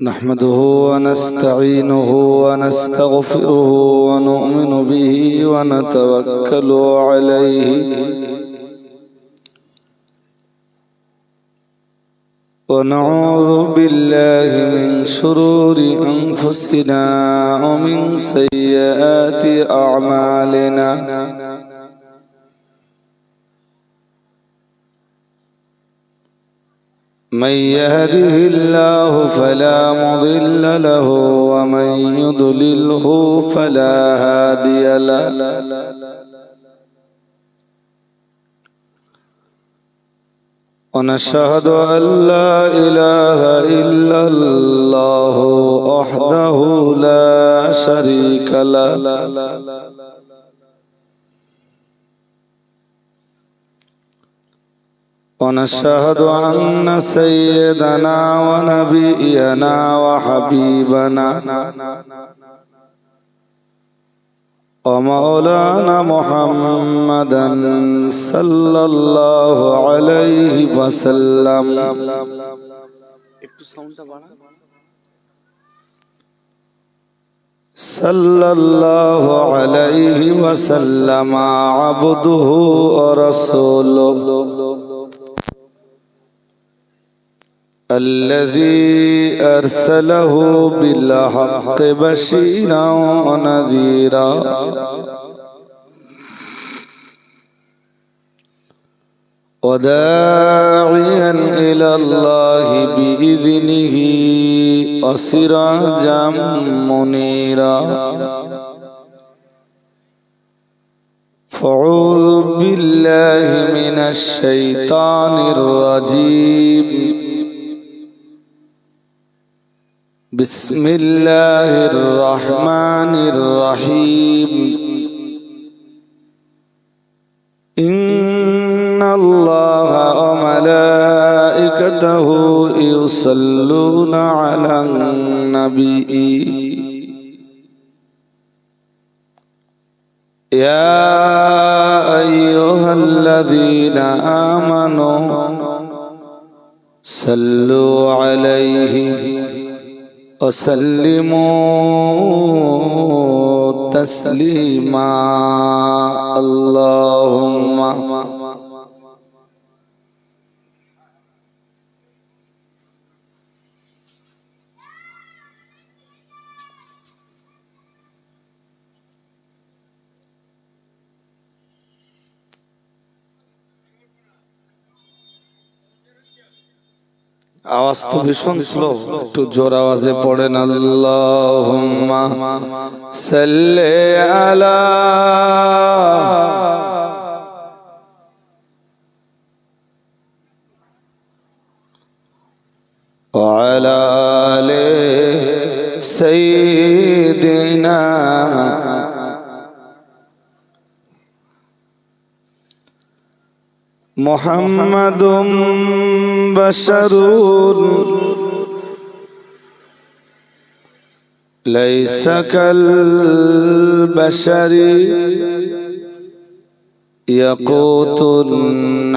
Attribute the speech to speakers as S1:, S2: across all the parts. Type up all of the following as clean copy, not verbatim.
S1: نحمده ونستعينه ونستغفره ونؤمن به ونتوكل عليه ونعوذ بالله من شرور أنفسنا ومن سيئات أعمالنا من يهده الله فلا مضل له ومن يضلله فلا هادي له ونشهد أن لا إله إلا الله وحده لا شريك له ونشهد أن سيدنا ونبينا وحبيبنا ومولانا محمدا صلى الله عليه وسلم صلى الله عليه وسلم عبده ورسوله الذي أرسله بالحق بشيرا ونذيرا وداعيا إلى الله بإذنه وسراجا منيرا فأعوذ بالله من الشيطان الرجيم بسم الله الرحمن الرحيم إن الله وملائكته يصلون على النبي يا أيها الذين آمنوا صلوا عليه وسلموا تسليما اللهم आवाज तो भीषण स्लो একটু জোর আওয়াজে পড়েন আল্লাহুম্মা সাল্লি আলা ওয়া আলা আলি সাইয়্যিদিনা محمد بشر ليس كالبشر يقوت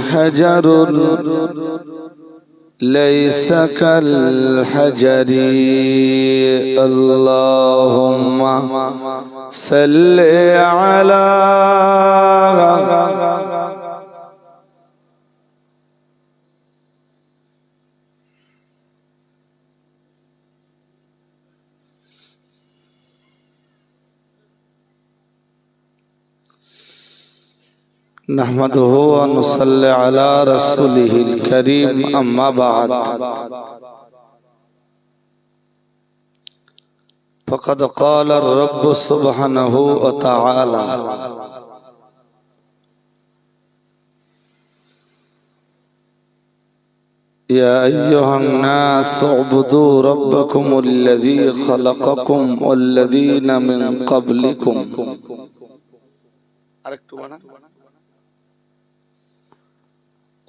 S1: حجر ليس كالحجر اللهم صل على نحمده ونصلي على رسوله الكريم أما بعد فقد قال الرب سبحانه وتعالى يا أيها الناس اعبدوا ربكم الذي خلقكم والذين من قبلكم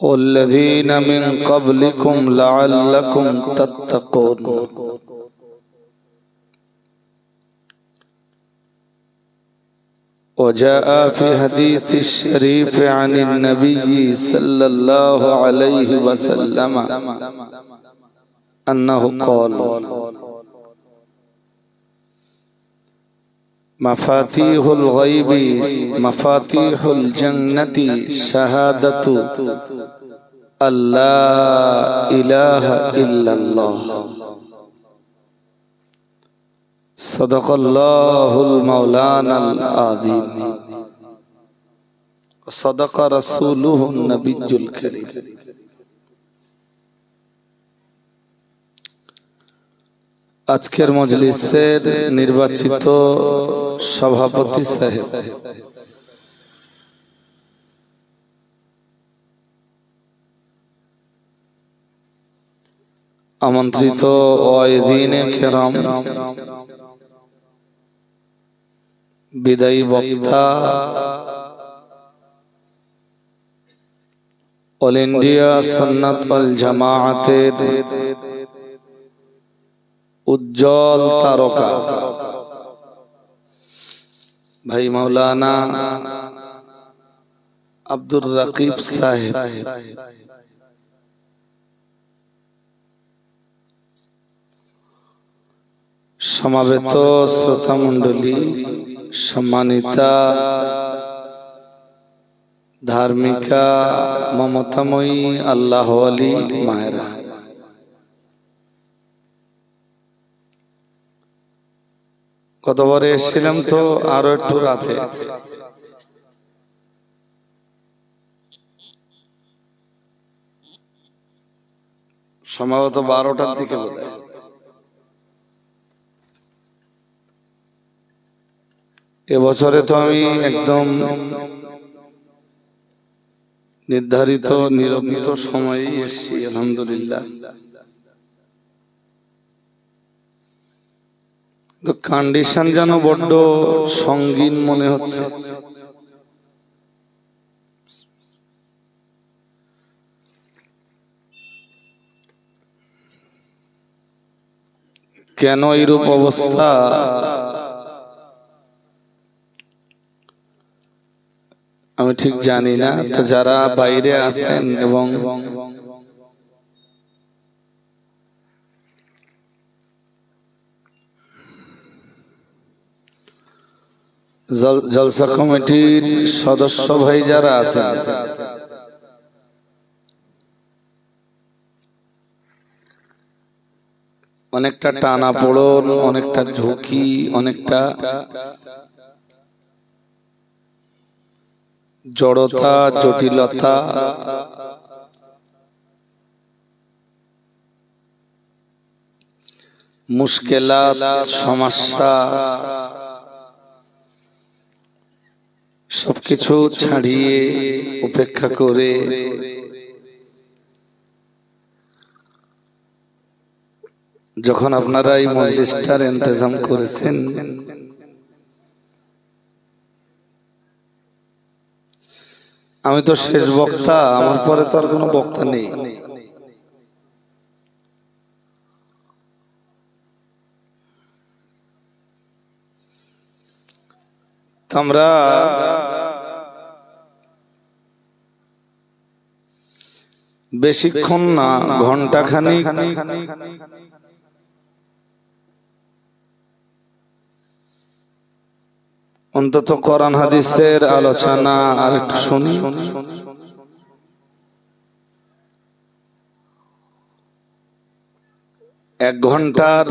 S1: والذين من قبلكم لعلكم تتقون وجاء في حديث الشريف عن النبي صلى الله عليه وسلم أنه قال مفاتيح الغيب مفاتيح الجنة شهادة لا إله إلا الله صدق الله المولانا العظيم صدق رسوله النبي الكريم আজকের মজলিসের নির্বাচিত সভাপতি সাহেব, আমন্ত্রিত ওয়াইদিনে কেরাম, বিদায়ী বক্তা, অল ইন্ডিয়া সুন্নাত ওয়াল জামাআতের উজ্জ্বল তারকা ভাই মাওলানা আব্দুর রাকিব সাহেব, সমাবেত শ্রোতা মণ্ডলী, সম্মানিতা ধার্মিকা মমতাময়ী আল্লাহ আলী মায়েরা, কতবারে এসেছিলাম তো আরো একটু রাতে, সম্ভবত 12টার দিকে বোধহয়। এবছরে তো আমি একদম নির্ধারিত নিরবিত সময়েই এসেছি, আলহামদুলিল্লাহ। তো কন্ডিশন যেন বড্ড সঙ্গীন মনে হচ্ছে। কেন এইরূপ অবস্থা আমি ঠিক জানি না। তো যারা বাইরে আছেন এবং জলসা কমিটির সদস্য ভাই যারা আছেন, অনেকটা টানাপোড়েন, অনেকটা ঝুঁকি, অনেকটা জড়তা, জটিলতা, মুশকিলাত, সমস্যা সবকিছু ছাড়িয়ে উপেক্ষা করে যখন আপনারা এই মজলিসটার ইন্তজাম করেছেন, আমি তো শেষ বক্তা, আমার পরে তো আর কোনো বক্তা নেই। আমরা বেশিক্ষণ না, ঘন্টাখানিক অন্তত কোরআন হাদিসের আলোচনা আর একটু শুনি। এক ঘন্টার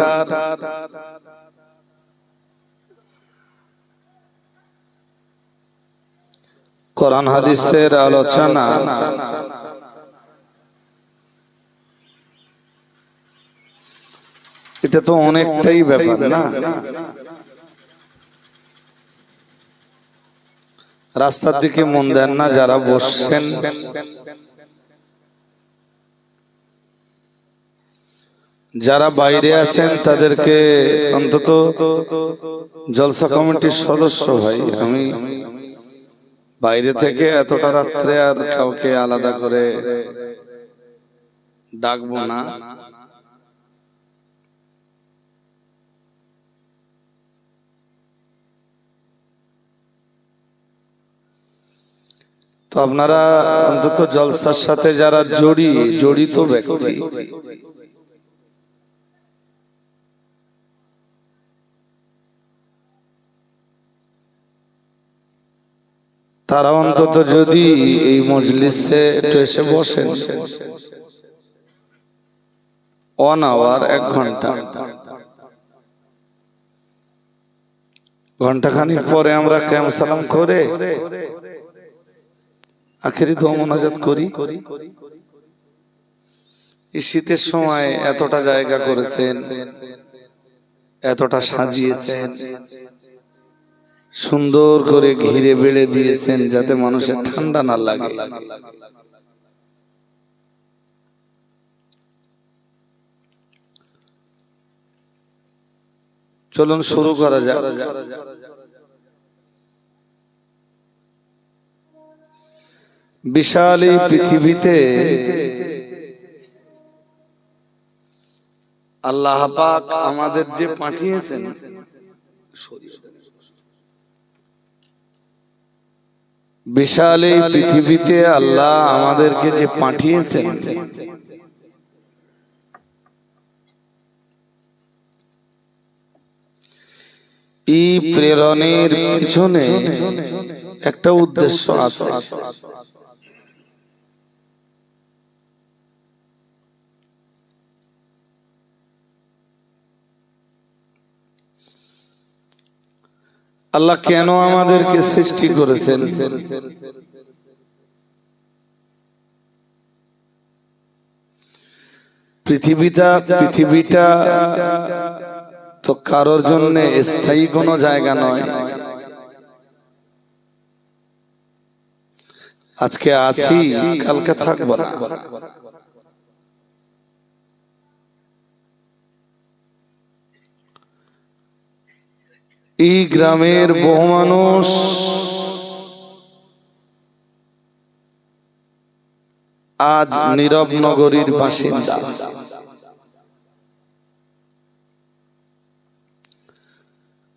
S1: কোরআন হাদিসের আলোচনা এটা তো অনেকটাই ব্যাপার না। রাস্তার দিকে মন দেন না যারা বসছেন, যারা বাইরে আছেন তাদেরকে অন্তত জলসা কমিটির সদস্য ভাই, আমি বাইরে থেকে এতটা রাত্রে আর কাউকে আলাদা করে ডাকবো না। তো আপনারা অন্তত জলসার সাথে যারা জড়িত ব্যক্তি, তারা অন্তত যদি এই মজলিসে একটু এসে বসেন, 1 আওয়ার, 1 ঘন্টা, ঘন্টাখানিক পরে আমরা কিয়াম সালাম করে আখেরি দোয়া মোনাজাত করি। এই শীতের সময় এতটা জায়গা করেছেন, এতটা সাজিয়েছেন, সুন্দর করে ঘিরে বেড়ে দিয়েছেন যাতে মানুষের ঠান্ডা না লাগে। চলুন শুরু করা যাক। বিশাল এই পৃথিবীতে আল্লাহ পাক আমাদের যে পাঠিয়েছেন, বিশাল এই পৃথিবীতে আল্লাহ আমাদেরকে যে পাঠিয়েছেন, এই প্রেরণের পিছনে একটা উদ্দেশ্য আছে। আল্লাহ কেন আমাদেরকে সৃষ্টি করেছেন? পৃথিবীটা তো কারোর জন্য স্থায়ী কোনো জায়গা নয়। আজকে আছি, কালকে থাকবো না। এই গ্রামের বহু মানুষ আজ নীরব নগরীর বাসিন্দা।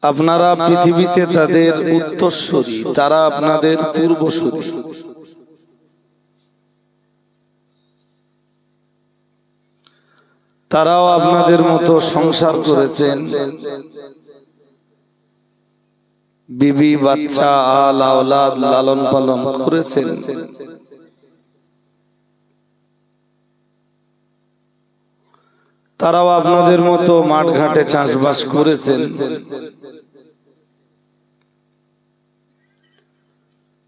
S1: আপনারা পৃথিবীতে তাদের উত্তরসূরি, তারা আপনাদের পূর্বসূরি। তারাও আপনাদের মতো সংসার করেছেন, বিবি বাচ্চা আল আওলাদ লালন পালন করেছেন। তারাও আপনাদের মতো মাঠ ঘাটে চাষবাস করেছেন।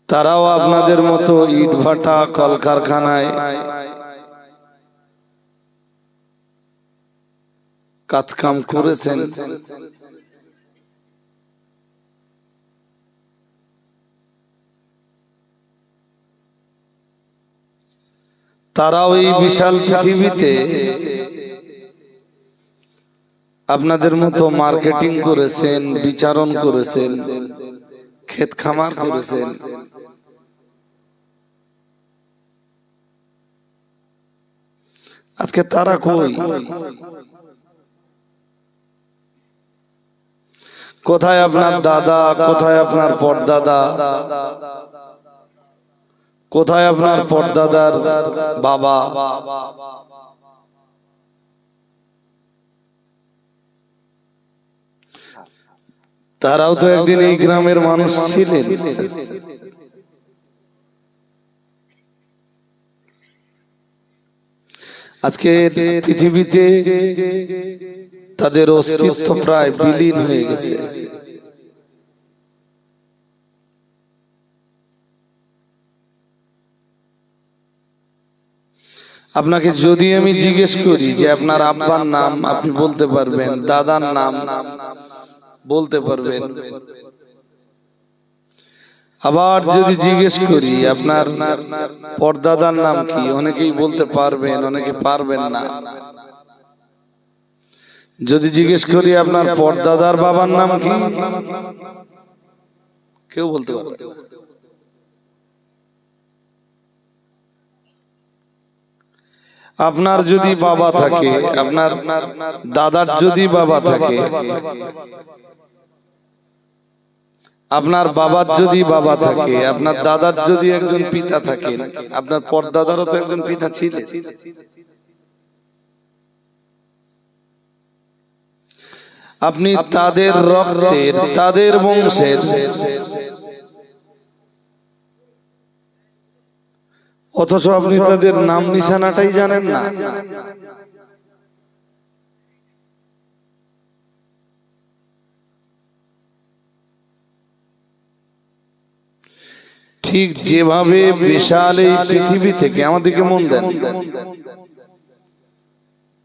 S1: তারাও আপনাদের মতো ইট ভাটা কলকারখানায় কাজকাম করেছেন। তারাও এই বিশাল পৃথিবীতে আপনাদের মতো মার্কেটিং করেছেন, বিচারণ করেছেন, ক্ষেত খামার করেছেন। আজকে তারা কই? কোথায় আপনার দাদা? কোথায় আপনার পরদাদা? কোথায় আপনার পরদাদার বাবা? তারাও তো একদিন এই গ্রামের মানুষ ছিলেন। আজকে পৃথিবীতে তাদের অস্তিত্ব প্রায় বিলীন হয়ে গেছে। আপনাকে যদি আমি জিজ্ঞেস করি যে আপনার আব্বার নাম, আপনি বলতে পারবেন, দাদার নাম বলতে পারবেন। আবার যদি জিজ্ঞেস করি আপনার পরদাদার নাম কি, অনেকেই বলতে পারবেন, অনেকে পারবেন না। যদি জিজ্ঞেস করি আপনার পরদাদার বাবার নাম কি, কেউ বলতে পারবে না। আপনার যদি বাবা থাকে, আপনার দাদার যদি বাবা থাকে, আপনার বাবার যদি বাবা থাকে, আপনার দাদার যদি একজন পিতা থাকে, আপনার পরদাদারও তো একজন পিতা ছিলেন। আপনি তাদের রক্তের, তাদের বংশের অথচ আপনি তাদের নাম নিশানাটাই জানেন না। ঠিক যেভাবে বিশাল এই পৃথিবী থেকে, আমাদেরকে মন দেন,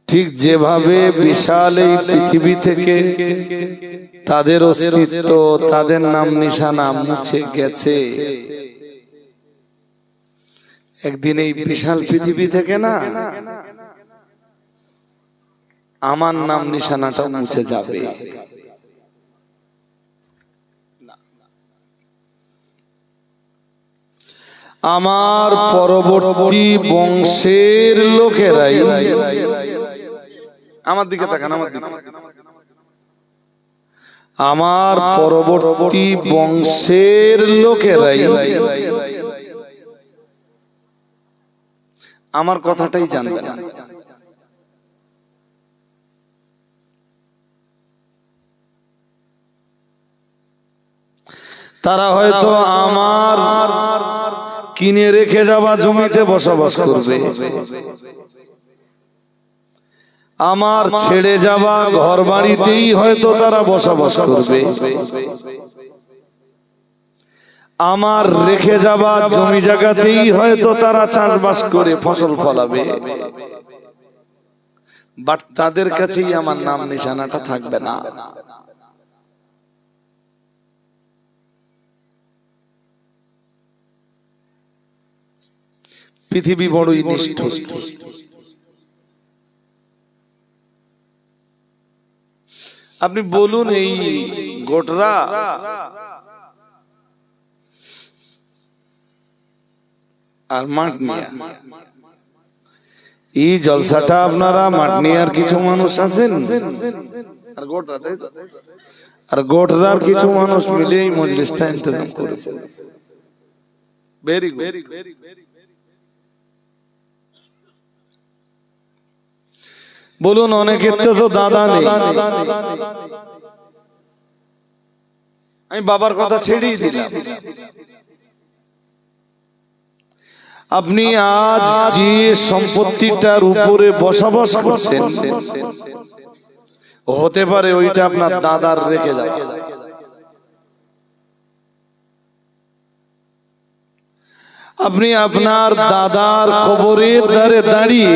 S1: ঠিক যেভাবে বিশাল এই পৃথিবী থেকে তাদের অস্তিত্ব, তাদের নাম নিশানা মুছে গেছে, একদিন এই বিশাল পৃথিবী থেকে না আমার নাম নিশানাটা মুছে যাবে। আমার পরবর্তী বংশের লোকেরাই, আমার দিকে তাকান, আমার দিকে, আমার পরবর্তী বংশের লোকেরাই আমার কথাটাই জানবে না। তারা হয়তো আমার কিনে রেখে যাওয়া জমিতে বসবাস করবে, আমার ছেড়ে যাওয়া ঘর বাড়িতেই হয়তো তারা বসবাস করবে, আমার রেখে যাওয়া জমি জায়গাতেই হয়তো তারা চাষবাস করে ফসল ফলাবে, বাট তাদের কাছেই আমার নাম নিশানাটা থাকবে না। পৃথিবী বড়ই নিষ্ঠুর। আপনি বলুন, এই গোটরা আর মাটনিয়া, এই জলসাটা আপনারা মাটনিয়ার কিছু মানুষ আছেন আর গোটরার কিছু মানুষ মিলে এই মজলিসটা ইন্তজাম করেছেন। Very good. বলুন, অনেকের তো দাদা নেই। আমি বাবার কথা ছেড়েই দিলাম। আপনি আজ যে সম্পত্তিটার উপরে বসবাস করছেন, হতে পারে ওইটা আপনার দাদার রেখে যাওয়া। আপনি আপনার দাদার কবরের ধারে দাঁড়িয়ে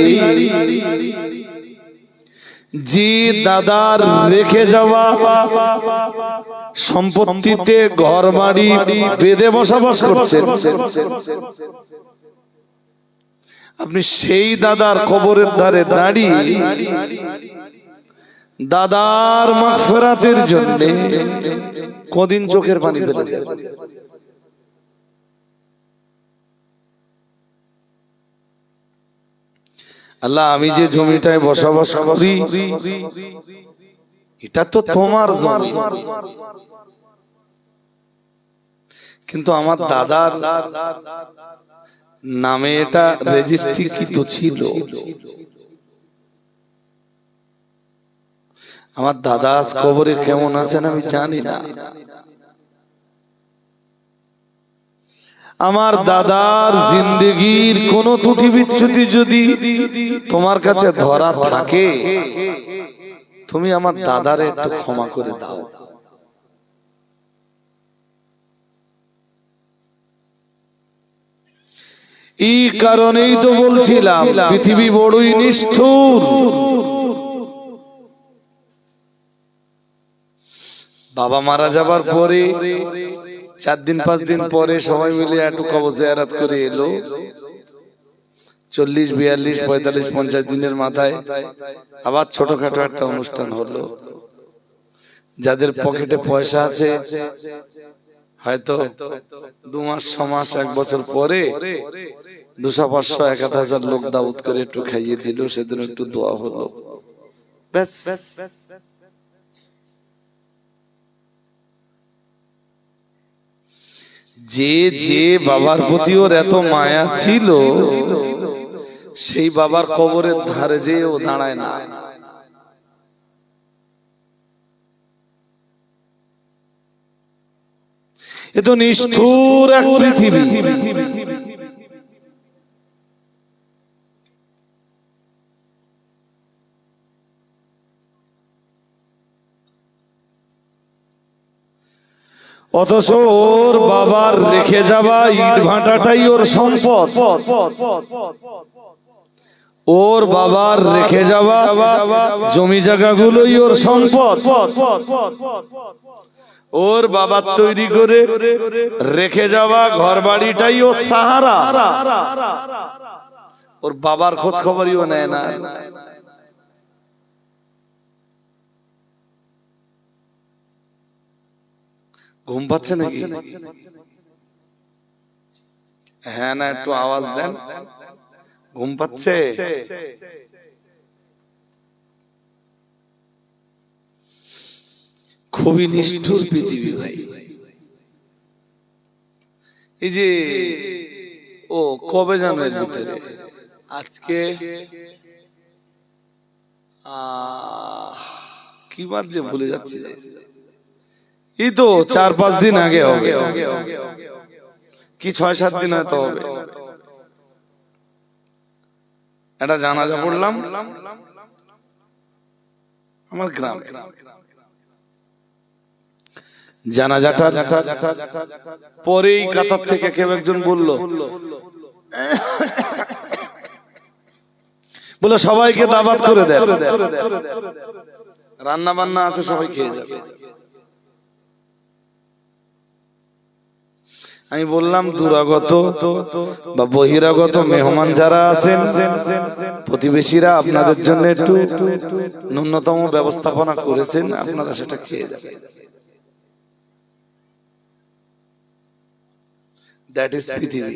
S1: যে দাদার রেখে যাওয়া সম্পত্তিতে ঘর বাড়ি বেঁধে বসবাস করছেন, আপনি সেই দাদার কবরের ধারে দাঁড়িয়ে দাদার মাগফিরাতের জন্য কদিন চোখের পানি ফেলেছেন? আল্লাহ, আমি যে জমিটায় বসবাস করি এটা তো তোমার জমি, কিন্তু আমার দাদার নামে এটা রেজিস্ট্রিকৃত ছিল। আমার দাদা আজ কবরে কেমন আছেন আমি জানি না। আমার দাদার জিন্দেগির কোন ত্রুটি বিচ্যুতি যদি তোমার কাছে ধরা থাকে, তুমি আমার দাদারে একটু ক্ষমা করে দাও। এই কারণেই তো বলছিলাম পৃথিবী বড়ই নিষ্ঠুর। বাবা মারা যাবার পরে 4 দিন 5 দিন পরে সবাই মিলে একটু কবর জিয়ারত করে এলো। 40, 42, 45, 50 দিনের মাথায় আবার ছোটখাটো একটা অনুষ্ঠান হলো। যাদের পকেটে পয়সা আছে হয়তো 2 মাস 6 মাস 1 বছর পরে 200, 500, 1000 লোক দাওয়াত করে একটু খাইয়ে দিল, সেদিন একটু দোয়া হলো, ব্যাস। যে যে বাবার প্রতি ওর এত মায়া ছিল, সেই বাবার কবরের ধারে যে ও দাঁড়ায় না। এ তো নিষ্ঠুর এক পৃথিবী। অথচ ওর বাবার রেখে যাওয়া ইট ভাটাটাই ওর সম্পদ। ওর বাবার রেখে যাওয়া জমি জায়গাগুলোই ওর সম্পদ। ওর বাবার তৈরি করে রেখে যাওয়া ঘর বাড়িটাই ওর সাহারা। ওর বাবার খোঁজ খবরইও নেয় না। ঘুম পাচ্ছে নাকি? হ্যাঁ না, একটু আওয়াজ দেন। ঘুম পাচ্ছে? খুবই নিষ্ঠুর পৃথিবী ভাই। এই যে ও কবে জানো এর ভিতরে, আজকে কি বার যে ভুলে যাচ্ছি, এই তো 4-5 দিন আগে হবে কি 6-7 দিন হয়তো হবে। একটা জানাজা পড়লাম আমার গ্রামে। জানাজাটা পরেই কাতার থেকে কেউ একজন বলল সবাইকে দাওয়াত করে দেন, রান্না বান্না আছে, সবাই খেয়ে যাবে। আমি বললাম দূরাগত বা বহিরাগত মেহমান যারা আছেন, প্রতিবেশীরা, আপনাদের জন্য একটু ন্যূনতম ব্যবস্থাপনা করেছেন, আপনারা সেটা খেয়ে যাবেন। দ্যাট ইজ পৃথিবী।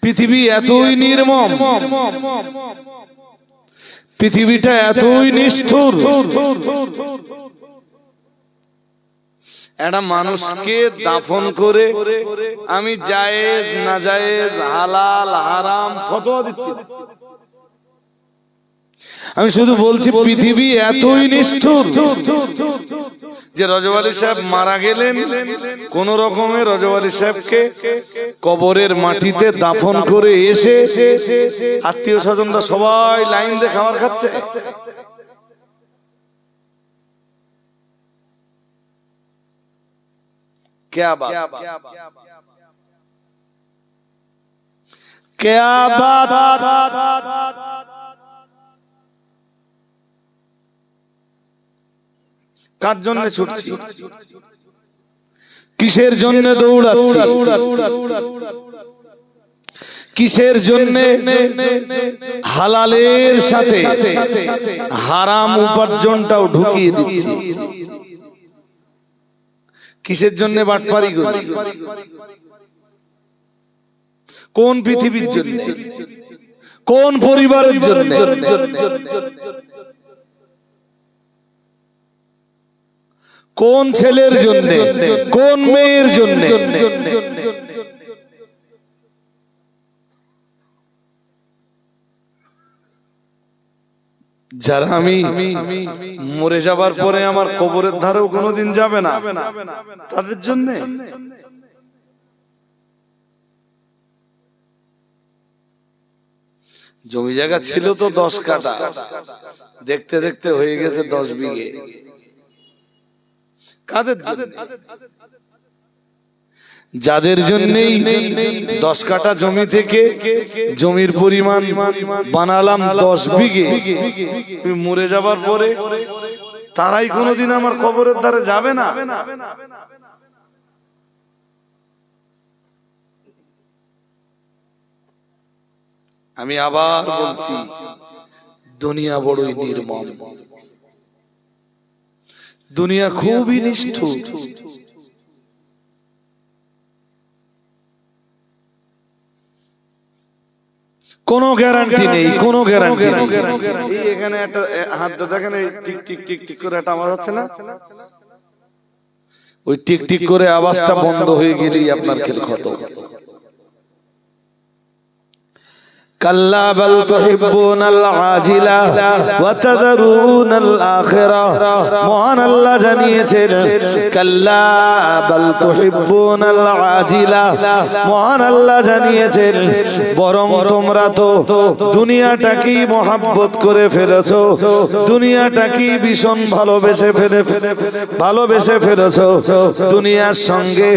S1: পৃথিবী এতই নির্মম, পৃথিবীটা এতই নিষ্ঠুর, একটা মানুষকে দাফন করে আমি জায়েজ না জায়েজ, হালাল হারাম ফতোয়া দিচ্ছি, আমি শুধু বলছি পৃথিবী এতই নিষ্ঠুর যে রজব আলী সাহেব মারা গেলেন, কোন রকমে রজব আলী সাহেবকে কবরের মাটিতে দাফন করে এসে আত্মীয় স্বজনরা সবাই লাইন দিয়ে খাবার খাচ্ছে। क्या बात, क्या बात। কার জন্য ছুটছি, কিসের জন্য দৌড়াচ্ছি, কিসের জন্য হালালের সাথে হারাম উপার্জনটাও ঢুকিয়ে দিচ্ছি, কিসের জন্য বাটপারি করি, কোন পৃথিবীর জন্য, কোন পরিবারের জন্য, কোন ছেলের জন্য, কোন মেয়ের জন্য। যারা আমি মরে যাবার পরে আমার কবরের ধারেও কোনোদিন যাবে না, তাদের জন্য। জমি জায়গা ছিল তো 10 কাঠা, দেখতে দেখতে হয়ে গেছে 10 বিঘে। কাদের জন্য? যাদের জন্যই 10 কাঠা জমি থেকে জমির পরিমাণ বানালাম 10 বিঘে, মরে যাবার পরে তারাই কোনোদিন আমার কবরের ধারে যাবে না। আমি আবার বলছি, দুনিয়া বড়ই নির্মম, দুনিয়া খুবই নিষ্ঠুর। কোনো গ্যারান্টি নেই, কোনো গ্যারান্টি নেই। এই এখানে একটা হাত দেখেন, এই টিক টিক টিক টিক করে একটা আওয়াজ হচ্ছে না, ওই টিক টিক করে আওয়াজটা বন্ধ হয়ে গেলেই আপনার খেল খতম। কাল্লা বাল তুহিব্বুনাল আজিলা ওয়া তাযারুনাল আখিরা। মহান আল্লাহ জানিয়েছেন কাল্লা বাল তুহিব্বুনাল আজিলা, মহান আল্লাহ জানিয়েছেন বরং তোমরা তো দুনিয়াটাকেই মহব্বত করে ফেলেছো, দুনিয়াটাকেই ভীষণ ভালোবেসে ফেলেছো, দুনিয়ার সঙ্গে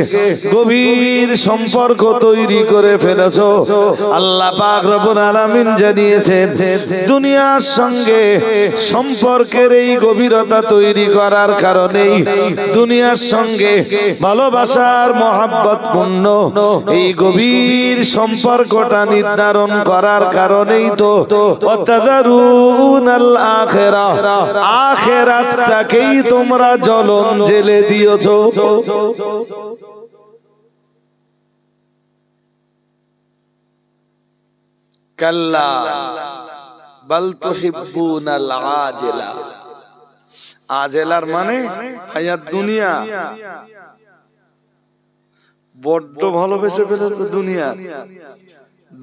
S1: গভীর সম্পর্ক তৈরি করে ফেলেছো। আল্লাহ পাক রব্বুল আলামিন জানিয়েছেন দুনিয়ার সঙ্গে সম্পর্কের এই গভীরতা তৈরি করার কারণেই, দুনিয়ার সঙ্গে ভালোবাসার মহব্বতপূর্ণ এই গভীর সম্পর্কটা নির্ধারণ করার কারণেই তো ওয়াতাযারুনাল আখিরা, আখিরাতটাকেই তোমরা জ্বলন জেলে দিয়েছো। কাল্লা বাল তুহিব্বুনাল আজিলা, আজেলার মানে হায়াত দুনিয়া, বড্ড ভালোবেসে ফেলেছে দুনিয়া,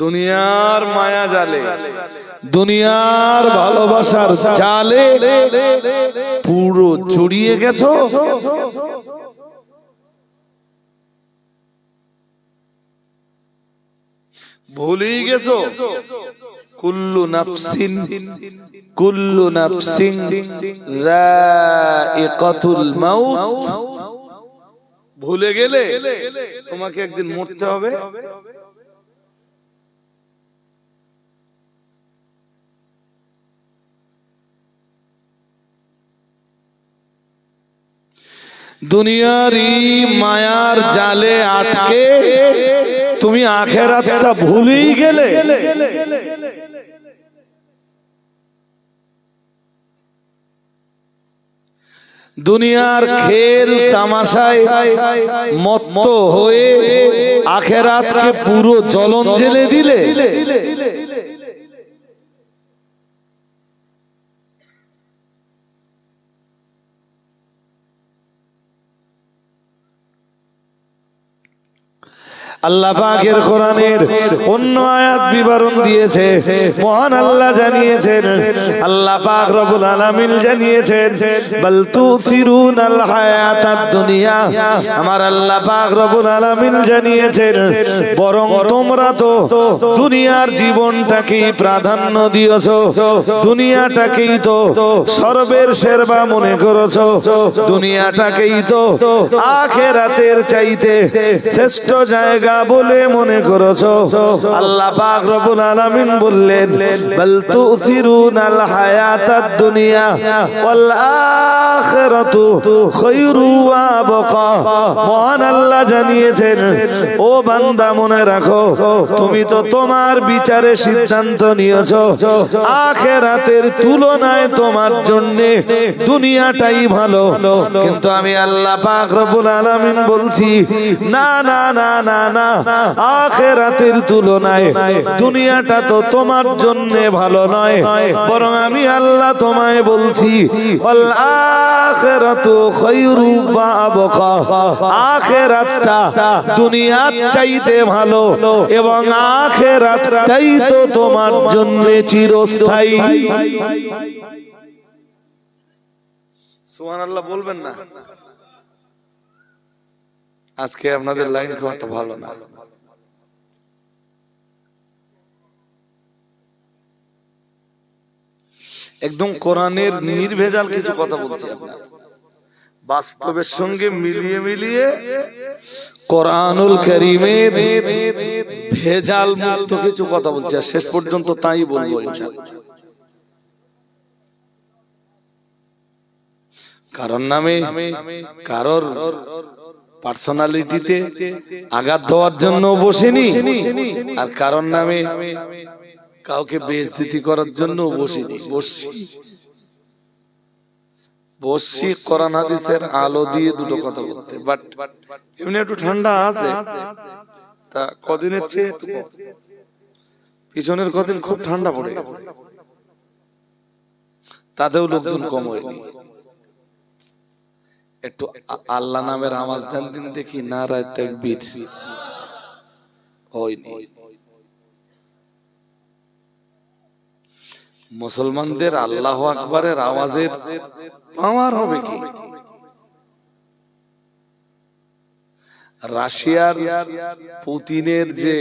S1: দুনিয়ার মায়া জালে, দুনিয়ার ভালোবাসার জালে পুরো জড়িয়ে গেছো। ভুলেই গেছো কুল্লু নাফসিন যায়িকাতুল মাউত। ভুলে গেলে তোমাকে একদিন মরতে হবে। দুনিয়ারই মায়ার জালে আটকে তুমি আখিরাতটা ভুলেই গেলে। দুনিয়ার খেল তামাশায় মত্ত হয়ে আখিরাতকে পুরো জ্বলন জেলে দিলে। আল্লাহ পাকের কোরআনের অন্য আয়াত বিবরণ দিয়েছে। মহান আল্লাহ জানিয়েছেন, আল্লাহ পাক রব্বুল আলামিন জানিয়েছেন বাল তুসিরুনাল হায়াতাদ দুনিয়া। আমার আল্লাহ পাক রব্বুল আলামিন জানিয়েছেন বরং তোমরা তো দুনিয়ার জীবনটাকেই প্রাধান্য দিয়েছো, দুনিয়াটাকেই তো সর্বের সেরা মনে করেছো, দুনিয়াটাকেই তো আখিরাতের চাইতে শ্রেষ্ঠ জায়গা বলে মনে করেছো। আল্লাহ পাক রব্বুল আলামিন বললেন বাল তুসিরুনাল হায়াতাদ দুনিয়া ওয়াল আখিরাতু খায়রু ওয়া আবকা। মহান আল্লাহ জানিয়েছেন ও বান্দা মনে রাখো, তুমি তো তোমার বিচারে সিদ্ধান্ত নিয়েছো আখিরাতের তুলনায় তোমার জন্য দুনিয়াটাই ভালো। কিন্তু আমি আল্লাহ পাক রব্বুল আলামিন বলছি না না না না না, আখিরাতের তুলনায় দুনিয়াটা তো তোমার জন্য ভালো নয়, বরং আমি আল্লাহ তোমায় বলছি ওয়াল আখিরাতু খায়রু ওয়া আবকা। আখিরাতটা দুনিয়ার চাইতে ভালো এবং আখিরাতটাই তো তোমার জন্য চিরস্থায়ী। সুবহানাল্লাহ বলবেন না? আজকে আপনাদের লাইন খুব একটা ভালো না। একদম কোরআনের নির্ভেজাল কিছু কথা বলছি, আপনার বাস্তবের সঙ্গে মিলিয়ে মিলিয়ে কোরআনুল কারীমের ভেজাল মুক্ত কিছু কথা বলছি, আর শেষ পর্যন্ত তাই বলবো ইনশাআল্লাহ। কারণ নামে কারোর পার্সোনালিটিতে আঘাত দেওয়ার জন্য বসেনি, আর কারণ নামে কাউকে বেইজ্জতি করার জন্য বসিনি। বসছি কোরআন হাদিসের আলো দিয়ে দুটো কথা বলতে। বাট এমনি একটু ঠান্ডা আছে, তা কদিনের চেয়ে পিছনের কদিন খুব ঠান্ডা পড়ে গেছে, তাতেও লোকজন কম হয়নি। একটু আল্লাহ নামের আওয়াজ দেন দিন দেখি, নারায়ে তাকবীর হয়নি। মুসলমানদের আল্লাহু আকবারের আওয়াজের পাওয়ার হবে কি? রাশিয়ার পুতিনের যে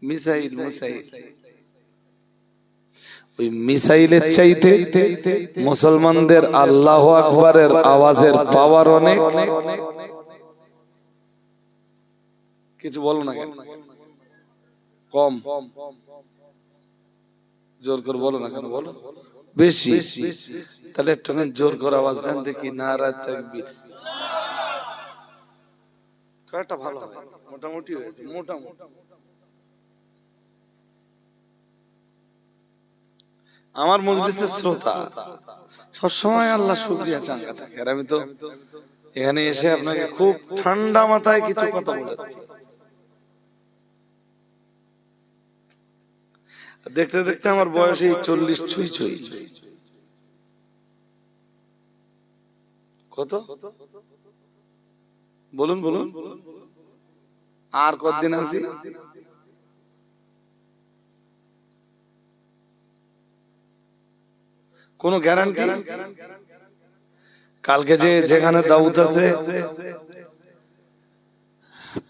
S1: মিসাইল ওই মিসাইলের চাইতে মুসলমানদের আল্লাহু আকবারের আওয়াজের পাওয়ার অনেক। কিছু বলো না কেন? কম? জোর করে বলো না কেন? বলো বেশি। তাহলে একটু জোর করে আওয়াজ দেন দেখি, নারা তাকবীর। কয়টা ভালো হয়? মোটামুটি হয়েছে, মোটামুটি। আমার মজলিসের শ্রোতা সবসময় আল্লাহ শুকরিয়া চাঙ্গা থাকে, আর আমি তো এখানে এসে আপনাকে খুব ঠান্ডা মাথায় কিছু কথা বলেছি। দেখতে দেখতে আমার বয়স এই 40 ছুঁই ছুঁই। কত বলুন বলুন, আর কতদিন আছি? কোন গ্যারান্টি? কালকে যে যেখানে দাউদ আছে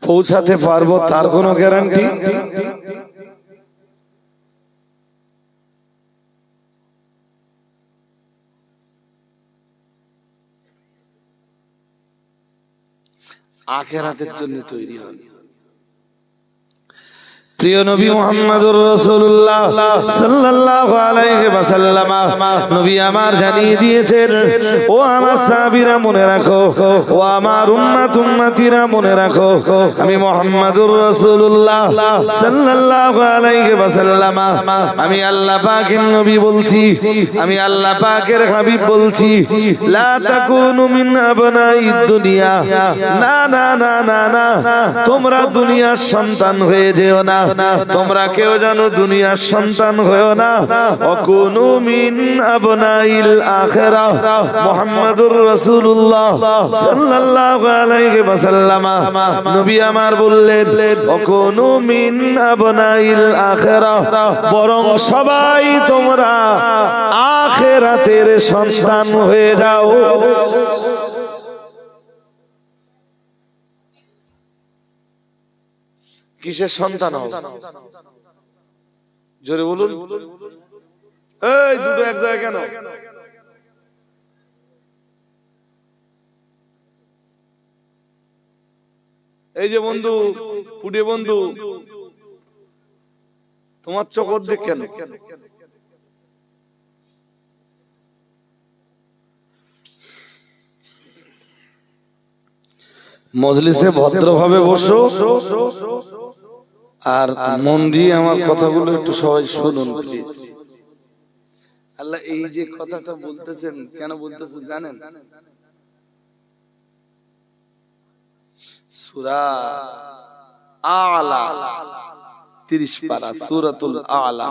S1: পৌঁছাতে পারবো তার কোনো গ্যারান্টি? আখিরাতের জন্য তৈরি হন। প্রিয় নবী মুহাম্মদুর রাসূলুল্লাহ সাল্লাল্লাহু আলাইহি ওয়াসাল্লাম নবী আমার জানিয়ে দিয়েছেন, ও আমার সাহাবীরা মনে রাখো, ও আমার উম্মতিরা মনে রাখো, আমি মুহাম্মদুর রাসূলুল্লাহ সাল্লাল্লাহু আলাইহি ওয়াসাল্লাম আমি আল্লাহ পাকের নবী বলছি, আমি আল্লাহ পাকের হাবিব বলছি, লা তাকুনু মিন আবনাইদ দুনিয়া, না না না না না, তোমরা দুনিয়ার সন্তান হয়ে যেও না, তোমরা কেউ জানো দুনিয়ার সন্তান হয়েও না। ওয়াকুনু মিন আবনাইল আখিরাহ, মুহাম্মদুর রাসূলুল্লাহ সাল্লাল্লাহু আলাইহি ওয়াসাল্লাম নবী আমার বললেন, ওয়াকুনু মিন আবনাইল আখিরাহ, বরং সবাই তোমরা আখিরাতের সন্তান হয়ে যাও। কিসের সন্তান হও? জোরে বলুন। এই দুটো এক জায়গায় কেন? এই যে বন্ধু, পুডে বন্ধু, তোমার চোখ অর্ধেক কেন? মজলিসে ভদ্রভাবে বসো আর মন দিয়ে আমার কথাগুলো একটু সবাই শুনুন প্লিজ। আল্লাহ এই যে কথাটা বলতেছেন, কেন বলতেছেন জানেন? সূরা আ'লা 30 পারা, সূরাতুল আ'লা,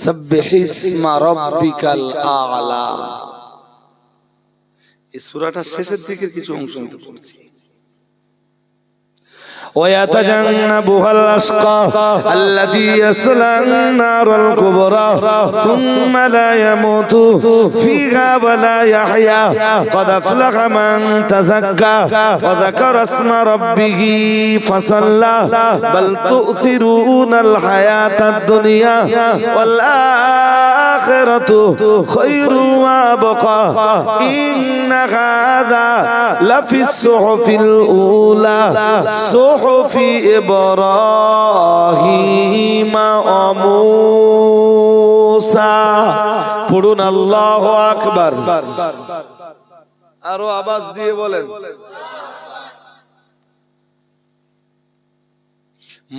S1: সাব্বিহিসমা রাব্বিকাল আ'লা। এই সূরাটার শেষের দিকের কিছু অংশ আমি পড়ছি। ويتجنبها الأشقى الذي يصلى النار الكبرى ثم لا يموت فيها ولا يحيا قد أفلح من تزكى وذكر اسم ربه فصلى بل تؤثرون الحياة الدنيا والآخرة خير وأبقى إن هذا لفي الصحف الأولى صحف إبراهيم وموسى। পড়ুন আল্লাহু আকবার। আরো আওয়াজ দিয়ে বলেন।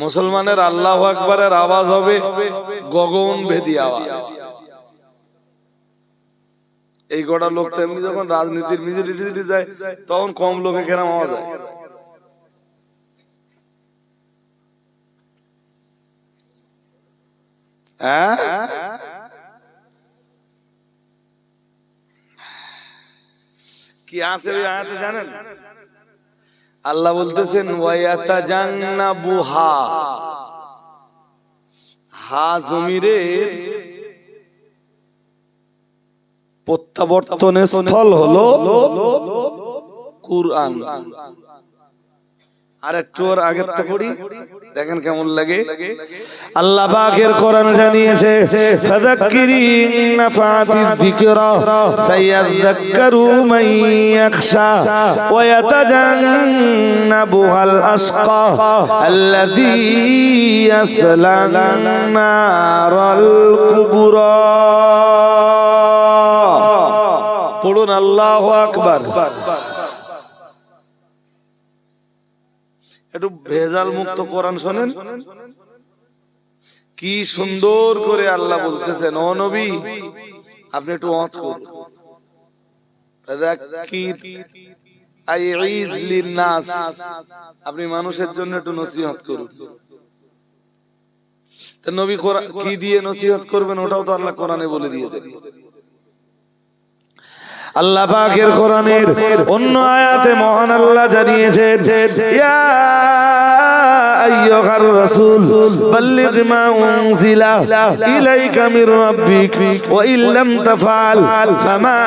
S1: মুসলমানের আল্লাহু আকবারের আওয়াজ হবে গগনভেদী আওয়াজ। এই গোটা লোক তেমনি যখন রাজনীতির মেজরিটি যায় তখন কম লোকে কেরাম আওয়াজ হয়। কি আছে ওই আয়াতে জানেন? আল্লাহ বলতেছেন ওয়ায়াতাজান্নাবুহা, হা জমিরের প্রত্যাবর্তনের স্থল হলো কুরআন। আর একটু ওর আগের তে পড়ি, দেখেন কেমন লাগে। আল্লাহ পাকের কোরআন জানিয়েছে, ফাযাক্কিরিন নাফাতিদ যিকরা সায়াযাক্কারু মান ইয়াখশা ওয়া ইয়াতাজান্নাবুহাল আশকা আল্লাযী ইয়াসলান নারাল কুবরা। পড়ুন আল্লাহু আকবার। একটু ভেজাল মুক্ত কোরআন শোনেন, কি সুন্দর করে আল্লাহ বলতেছেন, ও নবী আপনি একটু ওয়াজ করুন। আপনি মানুষের জন্য একটু নসিহত করুন। তা নবী কি দিয়ে নসিহত করবেন ওটাও তো আল্লাহ কোরআনে বলে দিয়েছেন। আল্লাহ পাকের কোরআনের অন্য আয়াতে মহান আল্লাহ জানিয়েছেন, ইয়া আইয়ুহার রাসূল বাল্লিগ মা উনজিলা ইলাইকা মির রাব্বিক ওয়া ইল্লাম তাফআল ফামা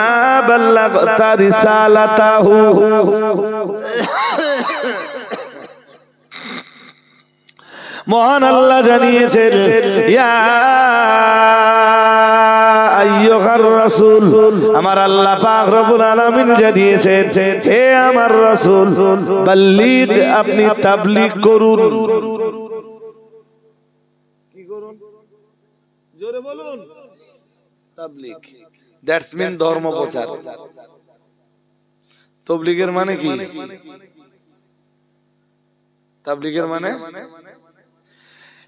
S1: বাল্লাগতা রিসালাতাহু। মহান আল্লাহ জানিয়েছেন, ইয়া আইয়ুহার রাসূল, আমার আল্লাহ পাক রব্বুল আলামিন জানিয়েছেন, হে আমার রাসূল বাল্লিগ, আপনি তাবলীগ করুন। কি করুন? জোরে বলুন। তাবলীগ, দ্যাটস মিন ধর্ম প্রচার। তাবলীগের মানে কি? তাবলীগের মানে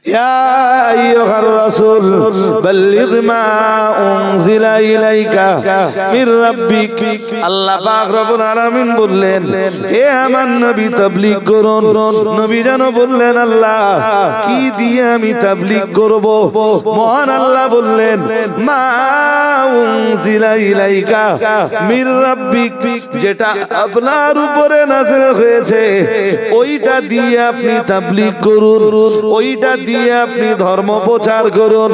S1: ইয়া আইয়ুহার রাসূল বাল্লিগ মা উনজিলা ইলাইকা মির রাব্বিক। আল্লাহ পাক রব্বুল আলামিন বললেন, হে আমার নবী তাবলীগ করুন। নবী যেন বললেন, আল্লাহ কি দিয়ে আমি তাবলীগ করব? মহান আল্লাহ বললেন, মা উনজিলা ইলাইকা মির রাব্বিক, যেটা আপনার উপরে নাযিল হয়েছে ওইটা দিয়ে আপনি তাবলীগ করুন, ওইটা দিয়ে আপনি ধর্ম প্রচার করুন।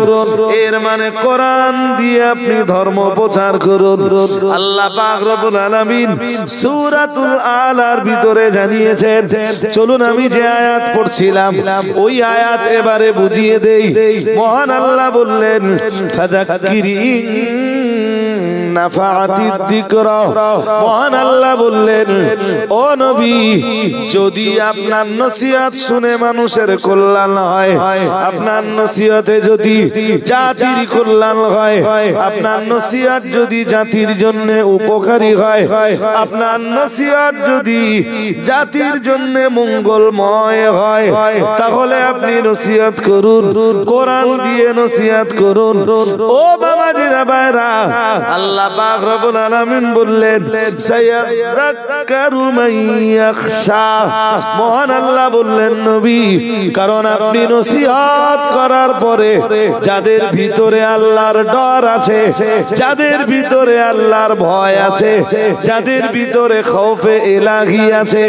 S1: এর মানে কোরআন দিয়ে আপনি ধর্ম প্রচার করুন। আল্লাহ পাক রব্বুল আলামিন সূরাতুল আলার ভিতরে জানিয়েছেন, চলুন আমি যে আয়াত পড়ছিলাম ওই আয়াত এবারে বুঝিয়ে দেই। মহান আল্লাহ বললেন, ফাযাক্কিরিন নাফাতিদ যিকরা। মহান আল্লাহ বললেন, ও নবী যদি আপনার নসিহত শুনে মানুষের কল্যাণ হয়, আপনার নসিহতে যদি জাতির কল্যাণ হয়, আপনার নসিহত যদি জাতির জন্য উপকারী হয়, আপনার নসিহত যদি জাতির জন্য মঙ্গলময় হয়, তাহলে আপনি নসিহত করুন, কোরআন দিয়ে নসিহত করুন। ও বাবাজিরা ভাইরা, আল্লাহ পাক রব্বুল আলামিন বললেন, সায়াযাক্কারু মান ইয়াখশা। মহান আল্লাহ বললেন, নবী কারণ আপনি নসিহত করার পরে যাদের ভিতরে আল্লাহর ডর আছে, যাদের ভিতরে আল্লাহর ভয় আছে, যাদের ভিতরে খৌফে ইলাহি আছে,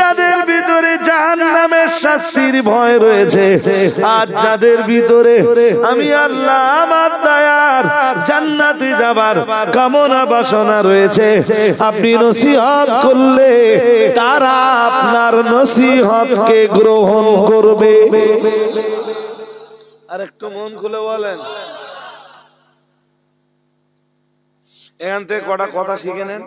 S1: যাদের ভিতরে জাহান্নামের শাস্তির ভয় রয়েছে, আর যাদের ভিতরে আমি আল্লাহ আমার দয়ার জান্নাতে যাবার কামনা বাসনা রয়েছে, আপনি নসিহত করলে তারা আপনার নসিহতকে গ্রহণ করবে। আর একটু মন খুলে বলেন, এখান থেকে কটা কথা শিখে নেন।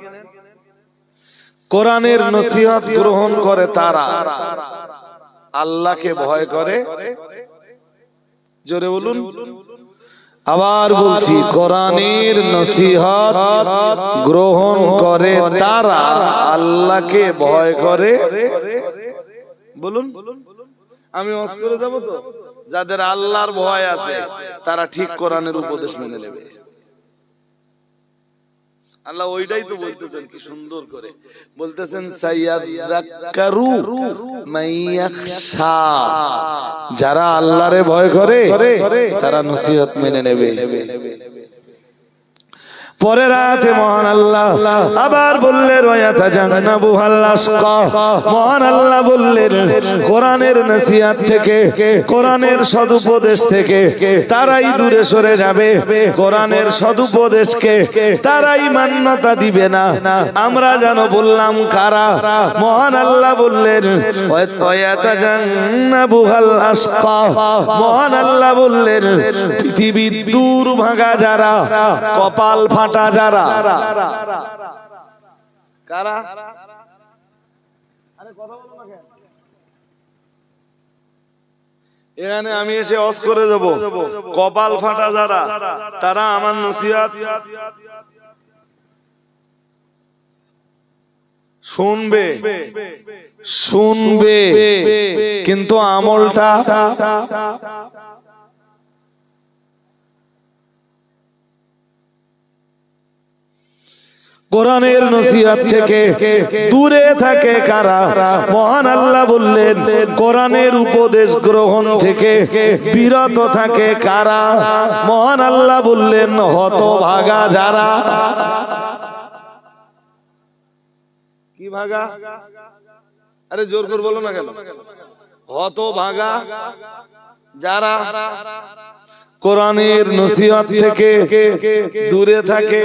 S1: কোরআনের নসিহত গ্রহণ করে তারা আল্লাহকে ভয় করে। জোরে বলুন। আবার বলছি, কোরআনের নসিহত গ্রহণ করে তারা আল্লাহকে ভয় করে। বলুন, আমি ওয়াজ করে যাব তো। যাদের আল্লাহর ভয় আছে তারা ঠিক কোরআনের উপদেশ মেনে নেবে। আল্লাহ ওইটাই তো বলতেছেন, কি সুন্দর করে বলতেছেন, সায়াযাক্কারু মান ইয়াখশা। যারা আল্লাহরে ভয় করে তারা নসিহত মেনে নেবে। পরে রাতে মহান আল্লাহ আবার বললেন ওয়ায়াতাজান্নাবুহাল আশকা, মহান আল্লাহ বললেন কোরআনের নসিহত থেকে, কোরআনের সদুপদেশ থেকে তারাই দূরে সরে যাবে, কোরআনের সদুপদেশকে তারাই মান্যতা দিবে না। আমরা জানো বললাম কারা? মহান আল্লাহ বললেন ওয়ায়াতাজান্নাবুহাল আশকা, মহান আল্লাহ বললেন পৃথিবীর দুর্ভাগা যারা, কপাল ফাটা যারা। কারা? এখানে আমি এসে অস করে দেব, কপাল ফাটা যারা তারা আমার নসিহত শুনবে, শুনবে কিন্তু আমলটা কোরআনের নসিহত থেকে দূরে থাকে কারা? মহান আল্লাহ বললেন কোরআনের উপদেশ গ্রহণ থেকে বিরত থাকে কারা? মহান আল্লাহ বললেন হতভাগা যারা। কি ভাগা? আরে জোর করে বলো না কেন? হতভাগা যারা কোরআনের নসিহত থেকে দূরে থাকে।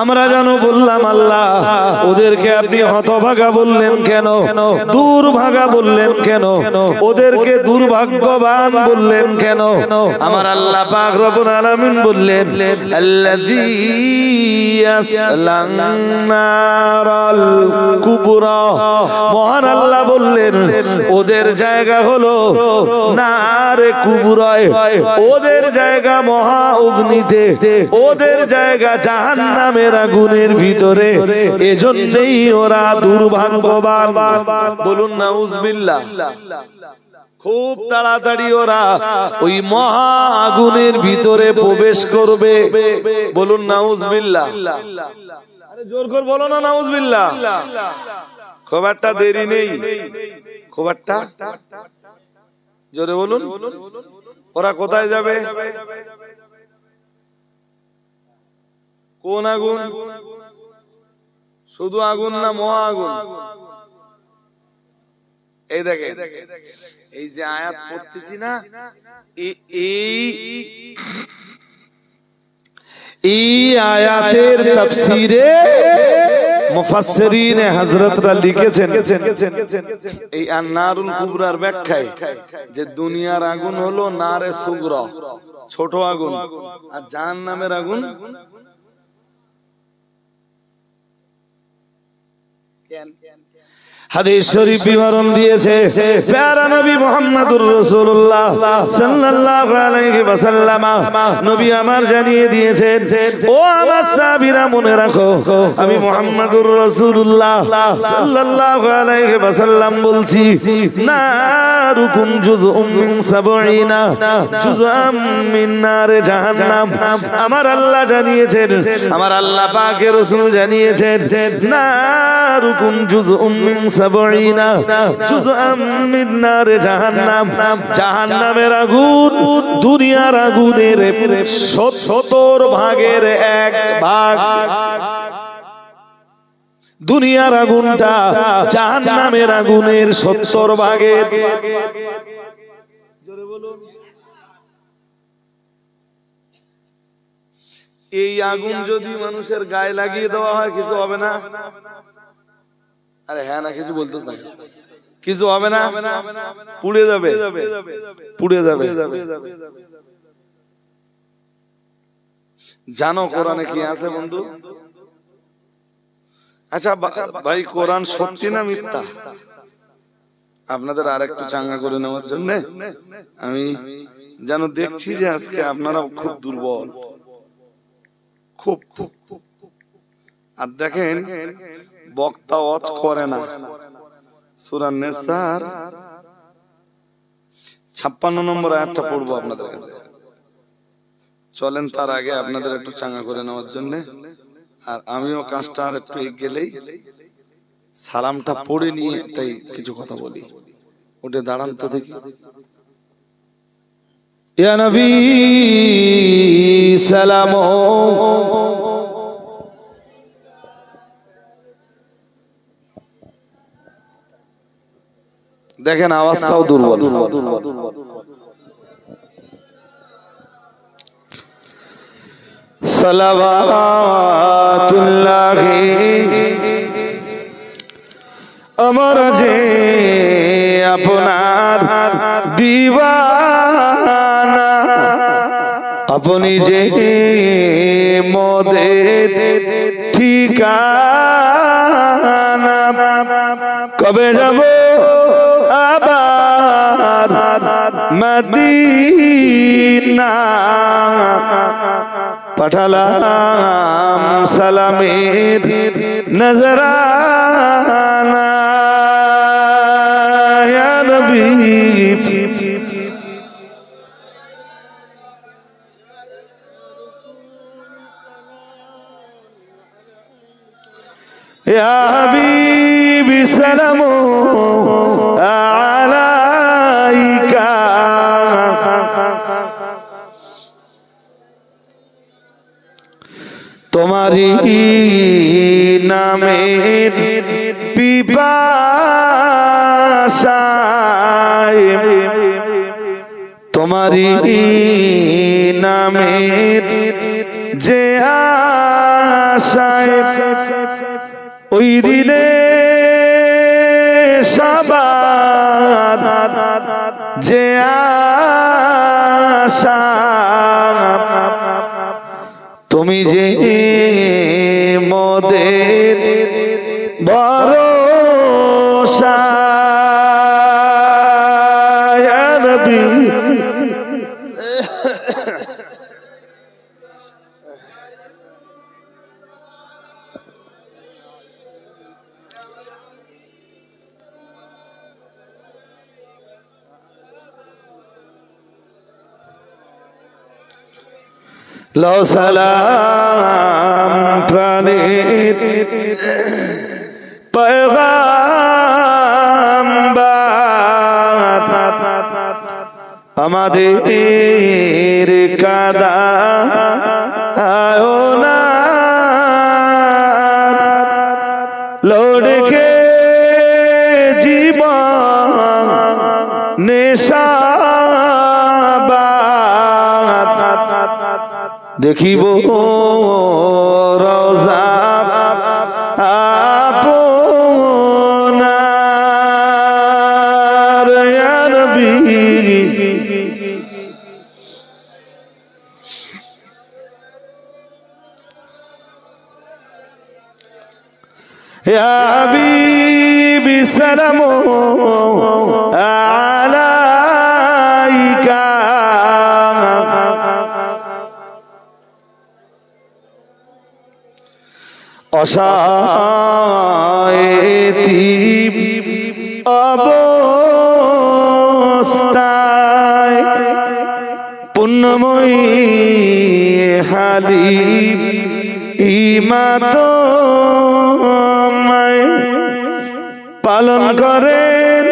S1: আমরা জানো বললাম আল্লাহ ওদেরকে আপনি হতভাগা বললেন কেন, দুর্ভাগা বললেন কেন, ওদেরকে দুর্ভাগ্যবান বললেন কেন? আমার আল্লাহ পাক রব্বুল আলামিন বললেন আল্লাযী ইয়াসলান নারাল কুবরা, মহান আল্লাহ বললেন ওদের জায়গা হলো নারে কুবরায়, ওদের জায়গা মহা অগ্নিতে, ওদের জায়গা জাহান্নামের আগুনের ভিতরে, এজন্যই ওরা দুর্ভাগ্যবান। বলুন নাউজুবিল্লাহ। খুব তাড়াতাড়ি ওরা ওই মহা আগুনের ভিতরে প্রবেশ করবে। বলুন নাউজুবিল্লাহ। আরে জোর করে বলো না নাউজুবিল্লাহ। খুব একটা দেরি নেই, খুব একটা জোরে বলুন। ওরা কোথায় যাবে? কোন আগুন? শুধু আগুন না মহা আগুন? এই দেখে এই যে আয়াত পড়তেছি না, এই আয়াতের তাফসীরে মুফাসসিরিন হযরতরা লিখেছেন এই আন-নারুল কুবরার ব্যাখ্যায় যে দুনিয়ার আগুন হলো নারে সুগরা, ছোট আগুন, আর জাহান্নামের আগুন হাদিস শরীফ বিবরণ দিয়েছে প্যারা নবী মুহাম্মদুর রাসূলুল্লাহ সাল্লাল্লাহু আলাইহি ওয়াসাল্লাম। নবী আমার জানিয়ে দিয়েছেন, ও আমার সাহাবীরা মনে রাখো আমি মুহাম্মদুর রাসূলুল্লাহ সাল্লাল্লাহু আলাইহি ওয়াসাল্লাম বলছি, নারুকুম জুজউম মিন সাবঈনা জুজআম মিন নারে জাহান্নাম। আমার আল্লাহ জানিয়েছেন, আমার আল্লাহ পাকের রাসূল জানিয়েছেন, নারুকুম জুজউম মিন সাবঈনা জুজআম মিন নারে জাহান্নাম। জাহান্নামের আগুন দুনিয়ার আগুনের 70 ভাগের 1 ভাগ। দুনিয়ার আগুনটা জাহান্নামের আগুনের 70 ভাগের। জোরে বলুন। এই আগুন যদি মানুষের গায়ে লাগিয়ে দেওয়া হয় কিছু হবে না? আরে হ্যাঁ না কিছু বলতেছ না, কিছু হবে না? পুড়ে যাবে, পুড়ে যাবে। জানো কোরআনে কি আছে বন্ধু? আচ্ছা ভাই, কোরআন সত্যি না মিথ্যা? আপনাদের আর একটু চাঙ্গা করে নেওয়ার জন্য আমি যেন দেখছি যে আজকে আপনারা খুব দুর্বল, খুব খুব। আর দেখেন বক্তা ওয়াজ করে না। সূরা নিসার 56 নম্বর আয়াতটা পড়বো আপনাদের কাছে। চলেন তার আগে আপনাদের একটু চাঙ্গা করে নেওয়ার জন্য, আর আমিও কাজটা আর একটু এগিয়ে গেলেই সালামটা পড়ে নিয়ে তাই কিছু কথা বলি। উঠে দাঁড়ান তো দেখি।
S2: ইয়া নবী সালাম,
S1: দেখেন আওয়াজটাও দুর্বল।
S2: সালাওয়াতুল্লাহি আমার যে আপনার দিওয়ানা, আপনি যে মোদের ঠিকানা, কবে যাব আবার মদিনা, পাঠালাম সালামের নজরানা ইয়া নবী। ইয়া হাবিবি সালামু আলাইকা, তোমারি নামের পিপাসায়, তোমারি নামের যে আশায়, ওই দিনে সবার যে আশা, তুমি যে মোদের ভরসা ইয়া নবী। লো সালাম প্রাণের পয়গাম্বার, আমাদের কাদা না, লোড়কে জীবন নেশাবাদ, দেখিব রওজা আপনার ইয়া নবী। ইয়া হাবিবি সালামু আলাইকা, অসায়তি অবস্থায় পুণ্যময়ী হালিম ইমাতমায় পালন করেন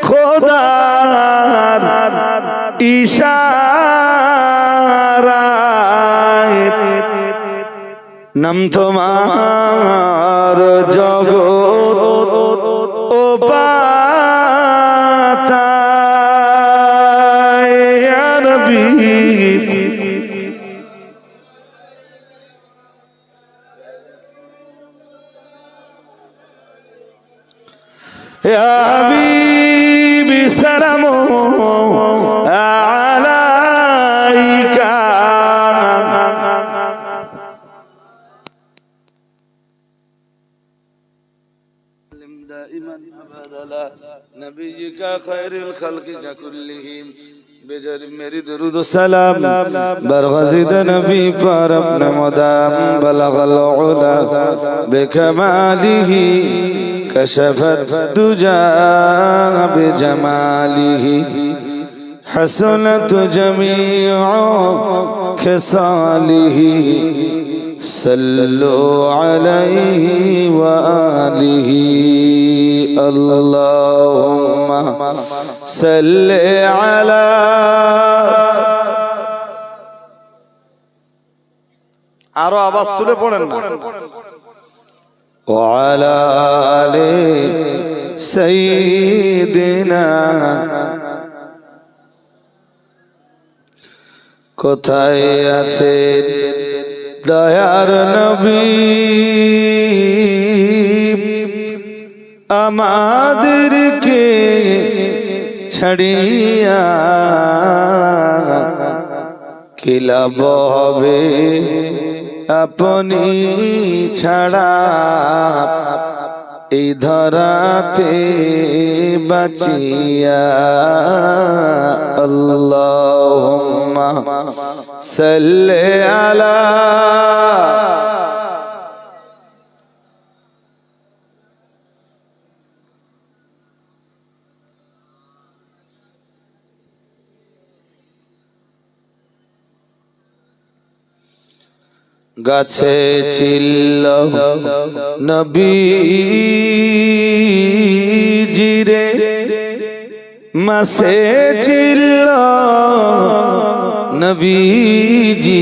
S2: খোদার ইশারায়, নাম তোমার জগৎ ও পাতায় ইয়া নবী। ইয়া হাবিবি সালামু আলাইকা, دائما أبدا نبيك خير الخلق كلهم بجر میری درود و سلام برغزید نبی پر اپنے مدام بلغ العلا بکماله کشفت دجا بجماله حسنت جميع خصاله صلوا عليه وآله اللهم صل على
S1: আরো আওয়াজ তুলে পড়েন না
S2: وعلى آل سيدنا কোথায় আছেন দয়ার নবী আমাদেরকে ছাড়িয়া কি লাভ হবে আপনি ছাড়া এই ধরাতে বাঁচিয়া আল্লাহুম্মা সাল্লি আলা গাছে ছিল নবীজিরে মাসে ছিল নবীজিরে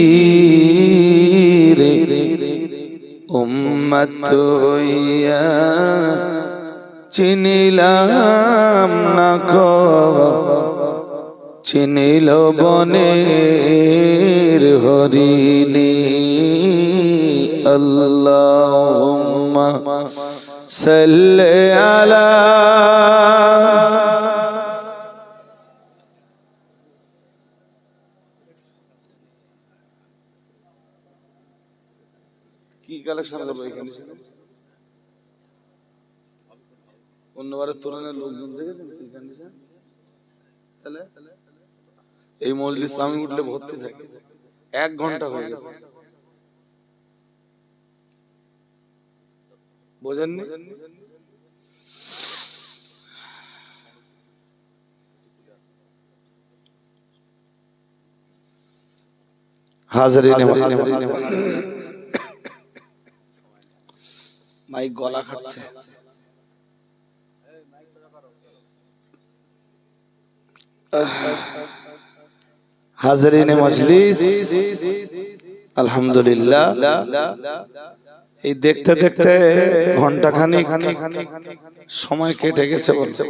S2: উম্মত হইয়া চিনিলাম না কো চিনিল বনের হরিণী আল্লাহুম্মা সাল্লি আলা
S1: কি কালেকশন করবো এখানে অন্যবারের তুলনায় লোকজন দেখেছেন কি কন্ডিশন তাহলে এই মজলিস আমি উঠলে ভর্তি থাকে 1 ঘন্টা হয়ে গেছে বোঝেননি
S2: হাজরিন
S1: মাইক গলা খাচ্ছে
S2: হাজরিন মজলিস আলহামদুলিল্লাহ এই দেখতে দেখতে ঘন্টাখানিক সময় কেটে গেছে বলছে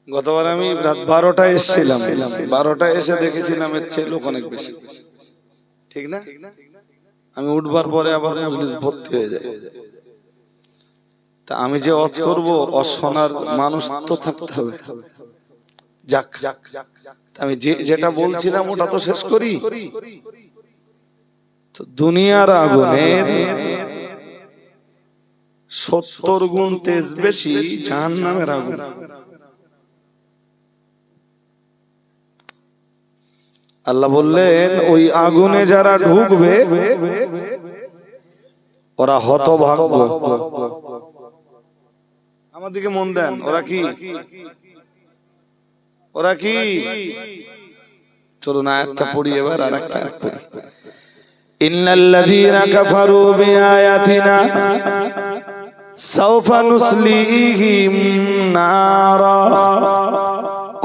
S2: গতবার আমি রাত 12টায় এসেছিলাম 12টায় এসে দেখেছিলাম এর চেয়ে লোক অনেক বেশি ঠিক না আমি উঠবার পরে আবার মজলিস ভর্তি হয়ে যায় তা আমি যে ওয়াজ করব অশোনার মানুষ তো থাকতে হবে যাক আমি যেটা বলছিলাম ওটা তো শেষ করি তো দুনিয়ার আগুনের 70 গুণ তেজ বেশি জাহান্নামের আগুন আল্লাহ বললেন ওই আগুনে যারা ঢুকবে ওরা হতভাগ্য
S1: আমার দিকে মন দেন ওরা কি
S2: চলুন আয়াতটা পড়ি এবার আরেকটা আয়াত পড়ি ইন্নাল্লাযীনা কাফারু বিআয়াতিনা সাওফা নুসলিহিম নারা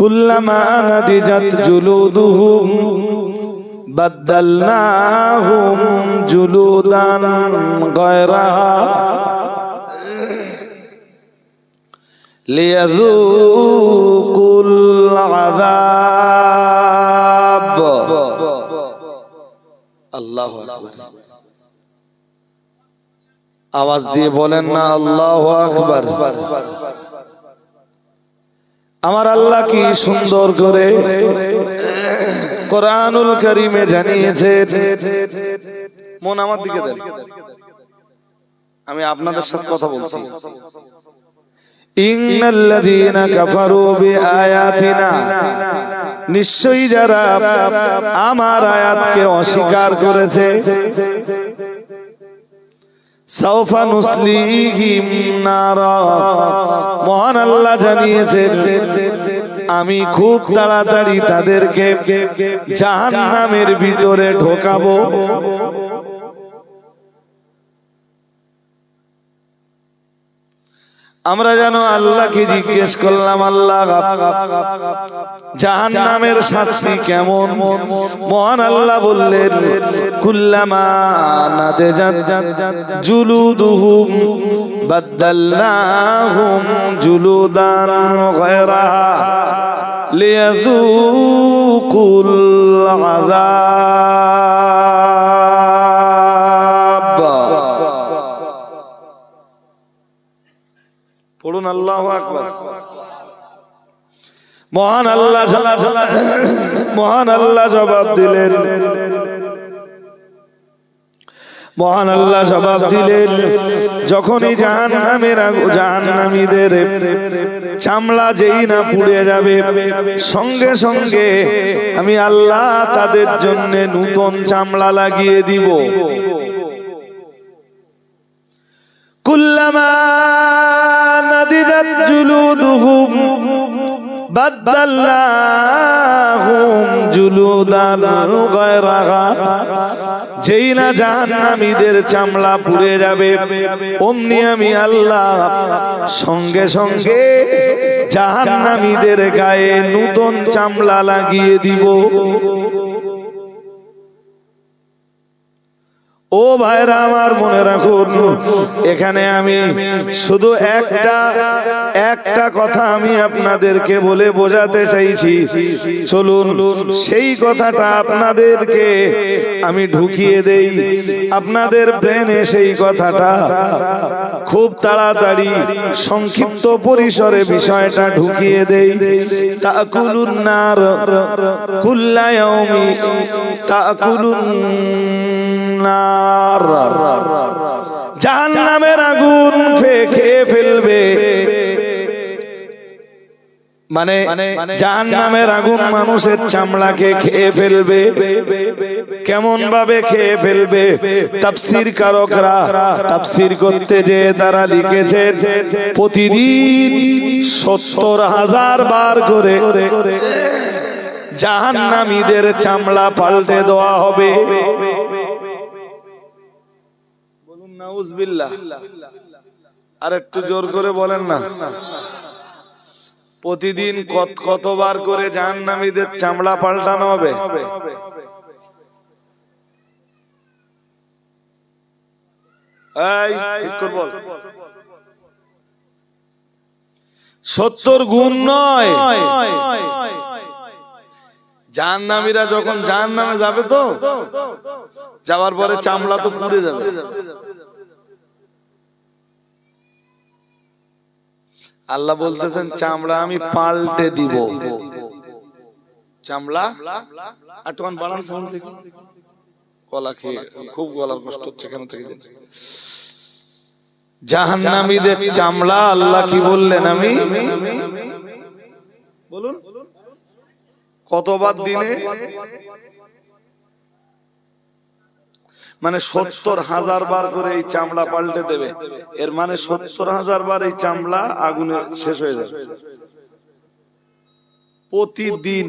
S2: কুল্লামা নাদিজাত জুলুদুহুম বাদদালনাহুম জুলুদান গায়রাহা লিয়াযুকুল আযাব আল্লাহু আকবার আওয়াজ দিয়ে বলেন না আল্লাহু আকবার আমার আল্লাহ কি সুন্দর করে কোরআনুল কারীমে জানিয়েছে
S1: মন আমার দিকে দেন আমি আপনাদের সাথে কথা বলছি
S2: ইন্নাল্লাযীনা কাফারু বিআয়াতিনা নিশ্চয়ই যারা আমার আয়াতকে অস্বীকার করেছে সাওফা নুসলিহিম নারা মহান আল্লাহ জানিয়েছেন আমি খুব তাড়াতাড়ি তাদেরকে জাহান্নামের ভিতরে ঢোকাবো আমরা যেন আল্লাহকে জিজ্ঞেস করলাম, আল্লাহ জাহান্নামের শাস্তি কেমন? মহান আল্লাহ বললেন, কুল্লামা নাদাজাত জুলুদুহুম বাদদালনাহুম জুলুদান গায়রাহা লিয়াযুকুল আযাব। পড়ুন আল্লাহু আকবার। মহান আল্লাহ জবাব দিলেন, মহান আল্লাহ জবাব দিলেন, যখনই জাহান্নামীদের চামড়া যেই না পুড়ে যাবে, সঙ্গে সঙ্গে আমি আল্লাহ তাদের জন্য নতুন চামড়া লাগিয়ে দিব। কুল্লামা নাদিজাত জুলুদুহুম বাদদালনাহুম জুলুদান গায়রাহা, যেই না জাহান্নামীদের চামড়া পুড়ে যাবে, অমনি আমি আল্লাহ সঙ্গে সঙ্গে জাহান্নামীদের গায়ে নতুন চামড়া লাগিয়ে দিব। ও ভাইরা আমার, মনে রাখুন, এখানে আমি শুধু একটা কথা আমি আপনাদেরকে বলে বোঝাতে চাইছি। চলুন সেই কথাটা আপনাদেরকে আমি ঢুকিয়ে দেই, আপনাদের ব্রেনে সেই কথাটা খুব তাড়াতাড়ি সংক্ষিপ্ত পরিসরে বিষয়টা ঢুকিয়ে দেই। তাকুলুন নার কুল্লা ইয়াউমি তাকুলুন নার, জাহান্নামের আগুন খেয়ে ফেলবে, মানে জাহান্নামের আগুন মানুষের চামড়াকে খেয়ে ফেলবে। কেমন ভাবে খেয়ে ফেলবে? তাফসীর কারকরা তাফসীর করতে যে তারা লিখেছে, প্রতিদিন ৭০,০০০ বার করে জাহান্নামীদের চামড়া পাল্টে দেওয়া হবে। বলুন নাউজুবিল্লাহ। আর একটু জোর করে বলেন না। প্রতিদিন কতবার করে জাহান্নামীদের চামড়া পাল্টানো হবে? এই ঠিক করে বল। ৭০ গুণ নয়। জাহান্নামীরা যখন জাহান্নামে যাবে, তো যাওয়ার পরে চামড়া তো পুড়ে যাবে। আল্লাহ বলতেছেন, চামড়া আমি পাল্টে দিব। চামড়া আটমান বাড়ান সাউন্ড থেকে, গলা খেয়ে খুব গলার কষ্ট হচ্ছে কেন থেকে। জাহান্নামীদের চামড়া আল্লাহ কি বললেন? আমি বলুন কতবার দিনে? মানে ৭০,০০০ বার করে এই চামড়া পাল্টে দেবে। এর মানে ৭০,০০০ বার এই চামড়া আগুনে শেষ হয়ে যাবে প্রতিদিন।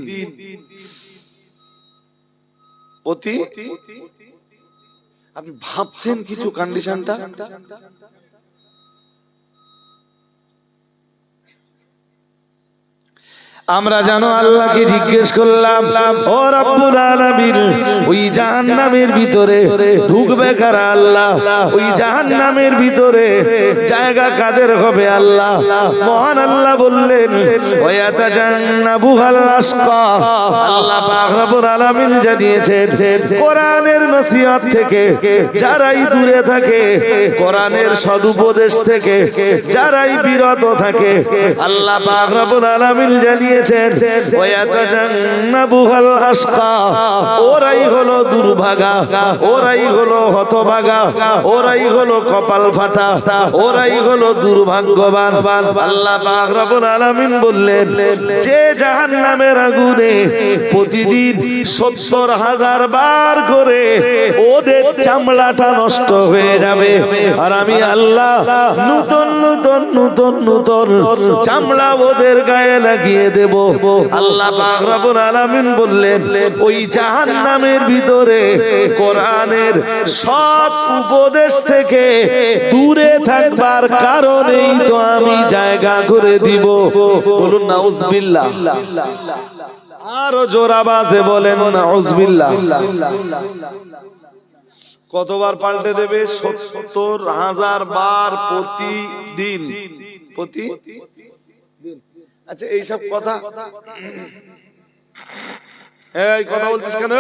S2: আপনি ভাবছেন কিছু কন্ডিশনটা? আমরা জানো আল্লাহকে জিজ্ঞেস করলাম, ও রব্বুল আলামিন, ওই জাহান্নামের ভিতরে ঢুকবে কারা আল্লাহ? ওই জাহান্নামের ভিতরে জায়গা কাদের হবে আল্লাহ? মহান আল্লাহ বললেন, ওয়ায়াতাজান্নাবুহাল আশকা। আল্লাহ পাক রব্বুল আলামিন জানিয়েছেন, কোরআনের নসিহত থেকে যারাই দূরে থাকে, কোরআনের সদুপদেশ থেকে যারাই বিরত থাকে, আল্লাহ পাক রব্বুল আলামিন জানিয়ে ওরাই হলো দুর্ভাগা, ওরাই হলো হতভাগা, ওরাই হলো কপাল ফাটা, ওরাই হলো দুর্ভাগ্যবান। আল্লাহ পাক রব্বুল আলামিন বললেন, যে জাহান্নামের আগুনে প্রতিদিন ৭০,০০০ বার করে ওদের চামড়াটা নষ্ট হয়ে যাবে, আর আমি আল্লাহ নতুন নতুন নতুন নতুন চামড়া ওদের গায়ে লাগিয়ে দেব। দেব। আল্লাহ পাক রব্বুল আলামিন বললেন ওই জাহান্নামের ভিতরে কোরআনের সব উপদেশ থেকে দূরে থাকবার কারণেই তো আমি জায়গা করে দিব। বলুন নাউজুবিল্লাহ। আরো জোর আওয়াজে বলেন নাউজুবিল্লাহ। কতবার পাল্টে দেবে? ৭০,০০০ বার প্রতিদিন। আচ্ছা এইসব কথা, এই কথা বলছিস কেন?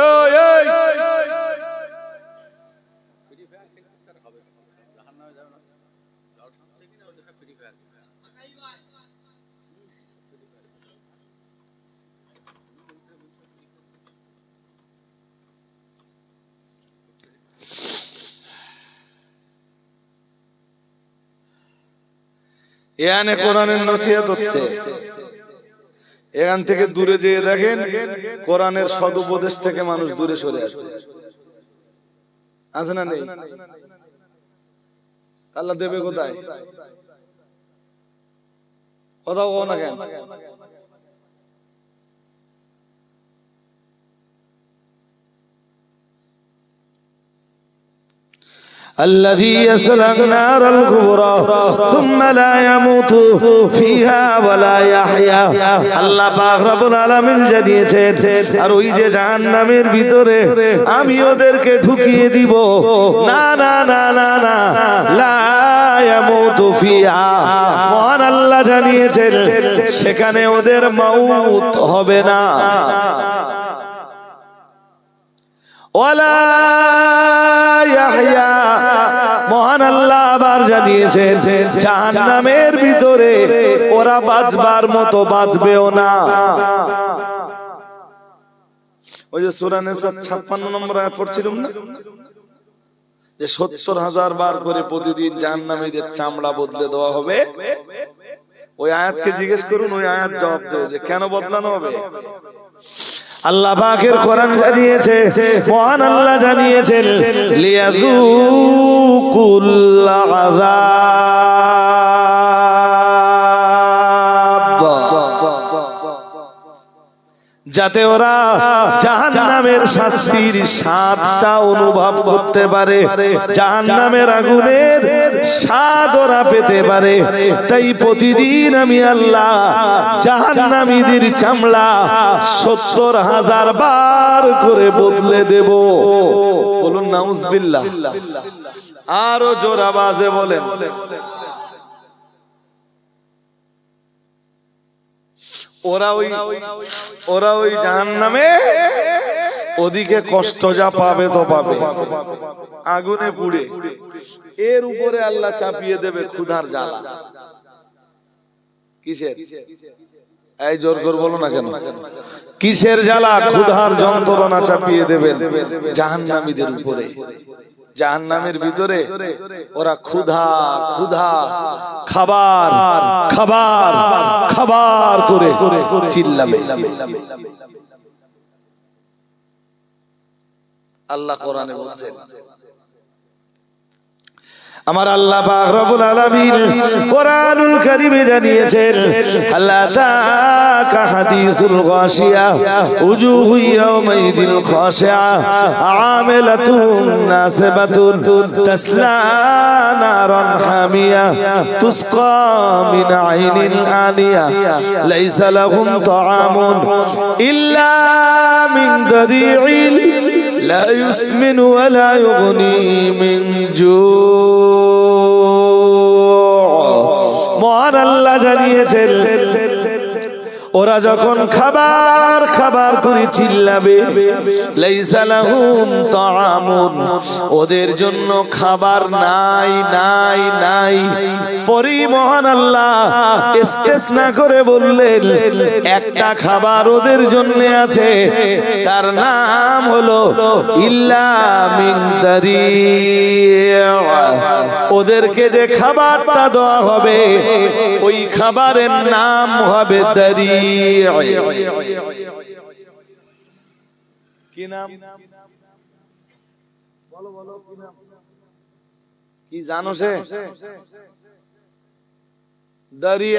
S2: এখানে কোরআনের নসিহত হচ্ছে, এখান থেকে দূরে যেয়ে দেখেন কোরআনের সদুপদেশ থেকে মানুষ দূরে সরে আসছে। আছে না নেই? আল্লাহ দেবে কোথায়? কথা বলো না কেন? الذي يصلى النار الكبرى ثم لا يموت فيها ولا يحيا। আল্লাহ পাক রব্বুল আলামিন জানিয়েছেন আর ওই যে জাহান্নামের ভিতরে আমি ওদেরকে ঢুকিয়ে দিব। না না না না না, লা ইয়ামুতু ফিহা, মহান আল্লাহ জানিয়েছেন সেখানে ওদের মওত হবে না। ওয়ালা ইয়াহইয়া, মহান আল্লাহ আবার জানিয়েছেন জাহান্নামের ভিতরে ওরা বাঁচবার মতো বাঁচবেও না। ওই যে সূরা নিসা ৫৬ নম্বর আয়াত পড়ছিলাম না, যে ৭০,০০০ বার করে প্রতিদিন জাহান্নামীদের চামড়া বদলে দেওয়া হবে। ওই আয়াতকে জিজ্ঞেস করুন, ওই আয়াত জবাব দেবে যে কেন বদলানো হবে। আল্লাহ পাকের কোরআন জানিয়েছে, মহান আল্লাহ জানিয়েছেন লিয়াযুকুল আযাব, যাতে ওরা জাহান্নামের শাস্তির স্বাদটা অনুভব করতে পারে, জাহান্নামের আগুনের স্বাদ ওরা পেতে পারে। তাই প্রতিদিন আমি আল্লাহ জাহান্নামীদের চামড়া ৭০,০০০ বার করে বদলে দেব। বলুন নাউজুবিল্লাহ। আরো জোর আওয়াজে বলেন। ওরা ওই জাহান্নামে ওদিকে কষ্ট যা পাবে তো পাবে, আগুনে পুড়ে, এর উপরে আল্লাহ চাপিয়ে দেবে ক্ষুধার জ্বালা। কিসের? এই জোর করে বলো না কেন? কিসের জ্বালা? ক্ষুধার যন্ত্রণা চাপিয়ে দেবেন জাহান্নামীদের উপরে। জাহান্নামের ভিতরে ওরা ক্ষুধা ক্ষুধা, খাবার খাবার খাবার করে চিল্লাবে। আল্লাহ কোরআনে বলছেন, আমার আল্লাহ পাক রব্বুল আলামিন কোরআনুল কারীমে জানিয়েছেন আল্লাযা হাদিসুল গাশিয়া উজুহু ইয়াওমাইদিল খাশিআ আমিলাতুন নাসিবাতুন তাসলা নারান হামিয়া তুসকা মিন আইনিল আনিয়া লাইসা লাহুম তাআমুন ইল্লা মিন দারি'il লা ইউসমিনু ওয়া লা ইউগনি মিন জু'। মহান আল্লাহ জানিয়েছেন ওরা যখন খাবার খাবার করে চিল্লাবে, লাইসা লাহুম তাআমুন, ওদের জন্য খাবার নাই নাই নাই। পরে মহান আল্লাহ ইস্তেসনা করে বললেন একটা খাবার ওদের জন্য আছে, তার নাম হলো ইল্লা মিন দারি', ওদেরকে যে খাবারটা দেওয়া হবে ওই খাবারের নাম হবে দারি'। কি নাম? বলো বলো, কি নাম? কি জানো সে? দারি'।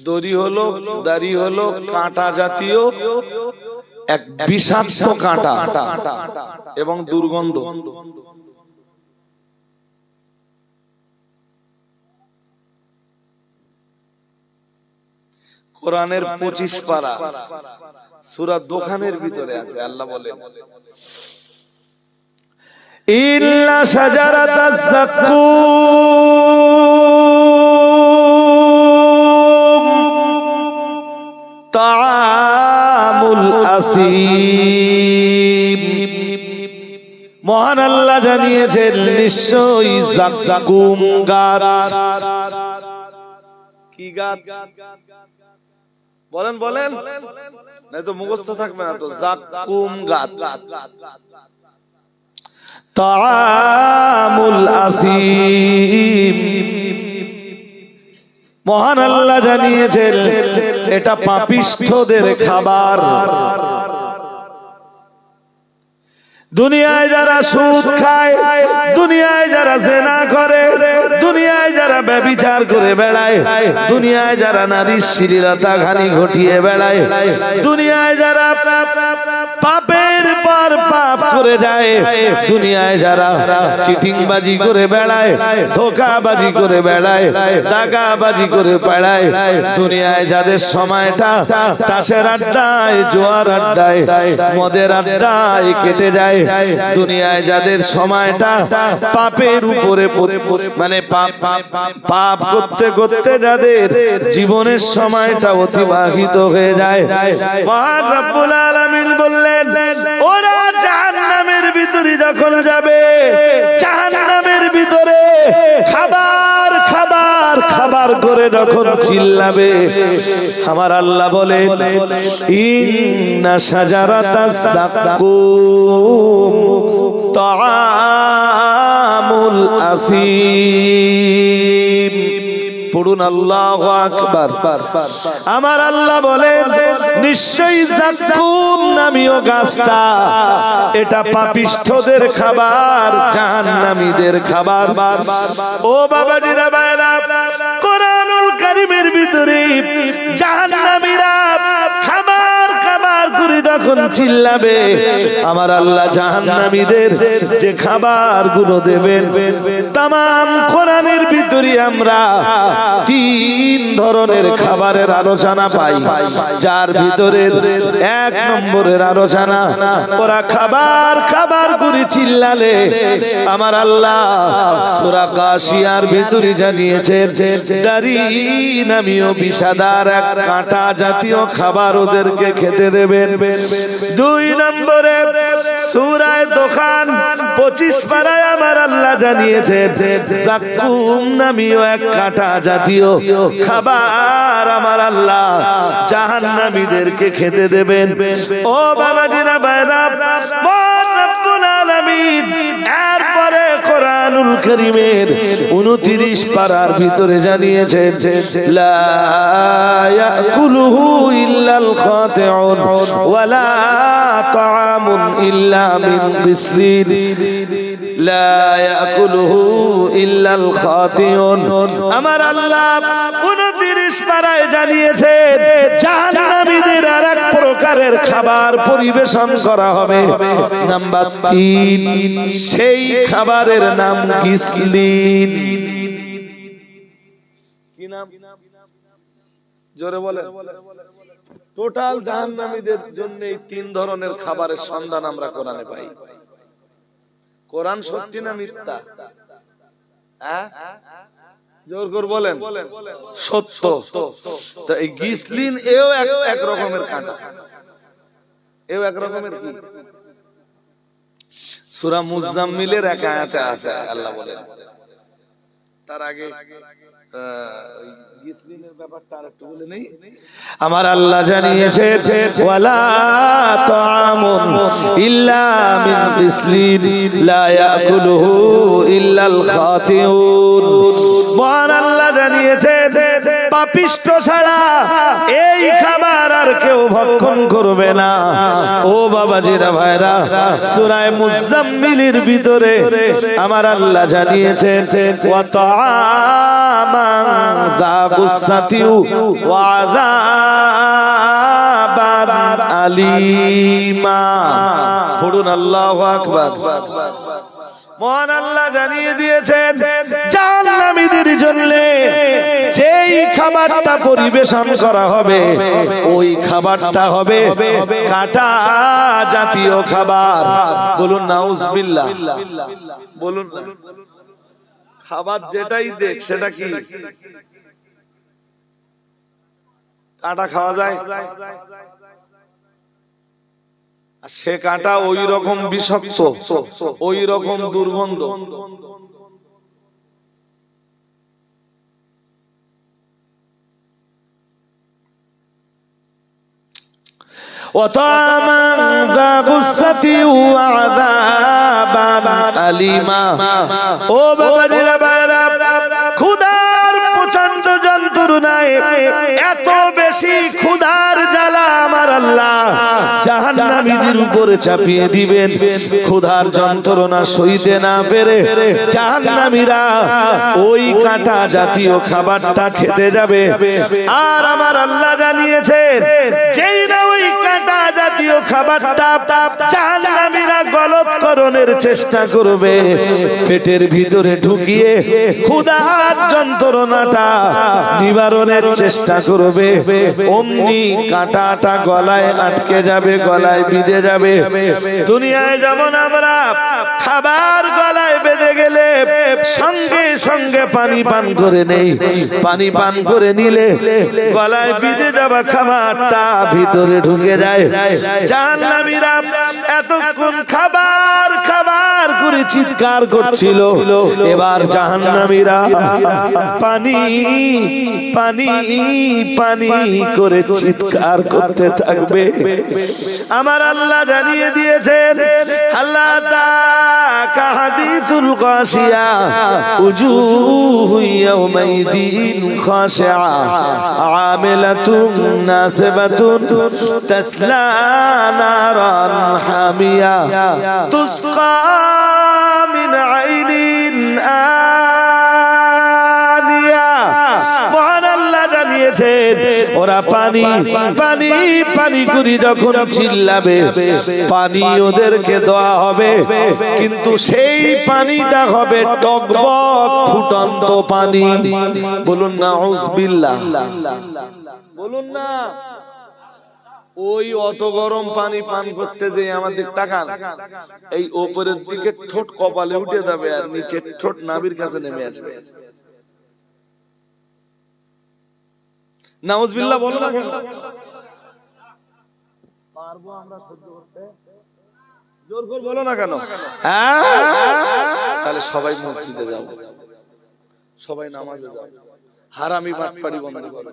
S1: দড়ি হলো, দাড়ি হলো কাঁটা জাতীয় এক বিষাক্ত কাঁটা এবং দুর্গন্ধ। কোরআনের 25 পারা সূরা দোখানের ভিতরে আছে। আল্লাহ বলেন
S2: ইল্লা শাজারাতাজ যাক্কুম তাআমুল আসীম। মহান আল্লাহ জানিয়েছেন নিশ্চয়ই যাক্কুম গাছ।
S1: কি গাছ? বলেন বলেন, না তো মুখস্থ থাকবে না তো। যাক্কুম গাছ।
S2: তাআমুল আসীম, মহান আল্লাহ জানিয়েছেন এটা পাপিষ্ঠদের খাবার। দুনিয়ায় যারা সুদ খায়, দুনিয়ায় যারা জিনা করে, দুনিয়ায় যারা ব্যভিচার করে বেড়ায়, দুনিয়ায় যারা নারীর শ্লীলতা ঘানি ঘটিয়ে বেড়ায়, দুনিয়ায় যারা পাপের পর পাপ করে যায়, দুনিয়ায় যারা চিটিংবাজি করে বেড়ায়, ধোঁকাবাজি করে বেড়ায়, দাগাবাজি করে বেড়ায়, দুনিয়ায় যাদের সময়টা তাসের আড্ডায়, জোয়ার আড্ডায়, মদের আড্ডায় কেটে যায়, দুনিয়ায় যাদের সময়টা পাপের উপরে মানে পাপ করতে করতে যাদের জীবনের সময়টা অতিবাহিত হয়ে যায়, মহান রব্বুল আলামিন বললেন ওরা জাহান্নামের ভিতরে যখন যাবে, জাহান্নামের ভিতরে খাবার খাবার খাবার করে যখন চিল্লাবে, আমার আল্লাহ বলেন ইন্না শাজারাতাজ যাক্কুম তাআমুল আসীম। পড়ুন আল্লাহু আকবার। আমার আল্লাহ বলেন নিশ্চয়ই যাক্কুম নামীয় গাছটা এটা পাপিষ্ঠদের খাবার, জাহান্নামীদের খাবার। ও বাবাজিরা ভাইরা, কোরআনুল কারীমের ভিতরে জাহান্নামীরা খাবার খাবার করে যখন চিল্লাবে, আমার আল্লাহ জাহান্নামীদের যে খাবারগুলো দেবেন, তামাম কোরআনের ভিতরে আমরা 3 ধরনের খাবারের আলোচনা পাই, যার ভিতরে 1 নম্বরের আলোচনা ওরা খাবার খাবার করে চিল্লালে আমার আল্লাহ সূরা গাশিয়ার ভিতরে জানিয়েছেন দারি নামীয় বিষাদার এক কাঁটা জাতীয় খাবার ওদেরকে খেতে দেবেন। 2 নম্বরে সূরা দোখান 25 পারায় আমার আল্লাহ জানিয়েছেন যাক্কুম নামীয় এক কাঁটা জাতীয় খাবার আমার আল্লাহ জাহান্নামীদেরকে খেতে দেবেন। ও বাবাজিরা ভাইরা, মহান রব্বুল আলামিন এরপরে কোরআনুল কারীমের 29 পারার ভিতরে জানিয়েছেন লা ইয়াকুলুহু ইল্লাল খাতিউন ওয়ালা তাআমুন ইল্লা মিন গিসলিন, লা ইয়াকুলুহু ইল্লাল খাতিউন। আমার আল্লাহ 29 পারায় জানিয়েছেন জাহান্নামীদের আরেক প্রকারের খাবার পরিবেশন করা হবে। নাম্বার 3, সেই খাবারের নাম গিসলিন। কি নাম? জোরে বলেন। টোটাল জাহান্নামীদের জন্য এই 3 ধরনের খাবারের সন্ধান আমরা কোরআনে পাই। কোরআন সত্যি না মিথ্যা? জোর করে বলেন। সত্য। তো এই গিসলিন এও এক রকমের কাঁটা, এও এক রকমের কি? সূরা মুজাম্মিলের এক আয়াতে আছে আল্লাহ বলেন। তার আগে গিসলিনের ব্যাপারটা আরেকটু বলে নেই। আমার আল্লাহ জানিয়েছেন ওয়ালা তাআমুন ইল্লা মিন গিসলিন লা ইয়াকুলুহু ইল্লাল খাতিউন। মহান আল্লাহ জানিয়েছেন পাপিষ্ঠ ছাড়া এই খাবার আর কেউ ভক্ষণ করবে না। ও বাবাজিরা ভাইরা, সূরা মুজাম্মিলের ভিতরে আমার আল্লাহ জানিয়েছেন ওয়া তাআমান যা গুসাতি ওয়া আযাবান আলিমা। পড়ুন আল্লাহু আকবার। মহান আল্লাহ জানিয়ে দিয়েছেন জাহান্নামীদের জন্য যেই খাবারটা পরিবেশন করা হবে ওই খাবারটা হবে কাঁটা জাতীয় খাবার। বলুন নাউজুবিল্লাহ, বলুন না। খাবার যেটাই দেখ সেটা কি কাঁটা খাওয়া যায়? সে কাঁটা ওই রকম বিষাক্ত, ওই রকম দুর্গন্ধ। وطعما ذا غصة وعذابا أليما। ও বাবাজিরা ভাইরা, ক্ষুধার প্রচন্ড যন্ত্রণায়, এত বেশি ক্ষুধার জ্বালা আমার আল্লাহ জাহান্নামীদের উপরে চাপিয়ে দিবেন। ক্ষুধার যন্ত্রণা সইতে না পেরে জাহান্নামীরা ওই কাঁটা জাতীয় খাবারটা খেতে যাবে। আর আমার আল্লাহ জানিয়েছেন যেই না ওই কাঁটা জাতীয় খাবারটা জাহান্নামীরা গলৎকরণের চেষ্টা করবে, পেটের ভিতরে ঢুকিয়ে ক্ষুধার যন্ত্রণাটা নিবারণের চেষ্টা করবে, অমনি কাঁটাটা গলায় আটকে যাবে, গলায় বিঁধে যাবে। দুনিয়ায় যেমন আমরা খাবার গলায় বেঁধে গেলে সঙ্গে সঙ্গে পানি পান করে নেই, পানি পান করে নিলে গলায় বিঁধে যাওয়া খাবারটা ভিতরে ঢুকে যায়। জাহান্নামীরা এতক্ষণ খাবার খাবার করে চিৎকার করছিল, এবার জাহান্নামীরা পানি পানি পানি করে চিৎকার করতে থাকবে। আমার আল্লাহ জানিয়ে দিয়েছেন আল্লাহ তাআলা হাদিসুল গাশিয়া উজুহু ইয়াওমাইদিন খাশিআ আমিলাতুন নাসিবাতুন তাসলা নারান হামিয়া তুসকা মিন আইনিন আনিয়া। মহান আল্লাহ জানিয়েছেন ওরা পানি পানি পানি করে যখন চিল্লাবে পানি ওদেরকে দেওয়া হবে, কিন্তু সেই পানিটা হবে টকবক ফুটন্ত পানি। বলুন নাউজুবিল্লাহ, বলুন না। ওই অত গরম পানি পান করতে যে আমাদের তাকান, এই উপরের দিকে ঠোঁট কপালে উঠে যাবে আর নিচে ঠোঁট নাভির কাছে নেমে আসবে। নাউজুবিল্লাহ বলো না কেন? পারবো আমরা সহ্য করতে? জোর করে বলো না কেন? তাহলে সবাই মসজিদে যাও, সবাই নামাজে যাও, হারামি বাটপাড়ি বন্ধ করো।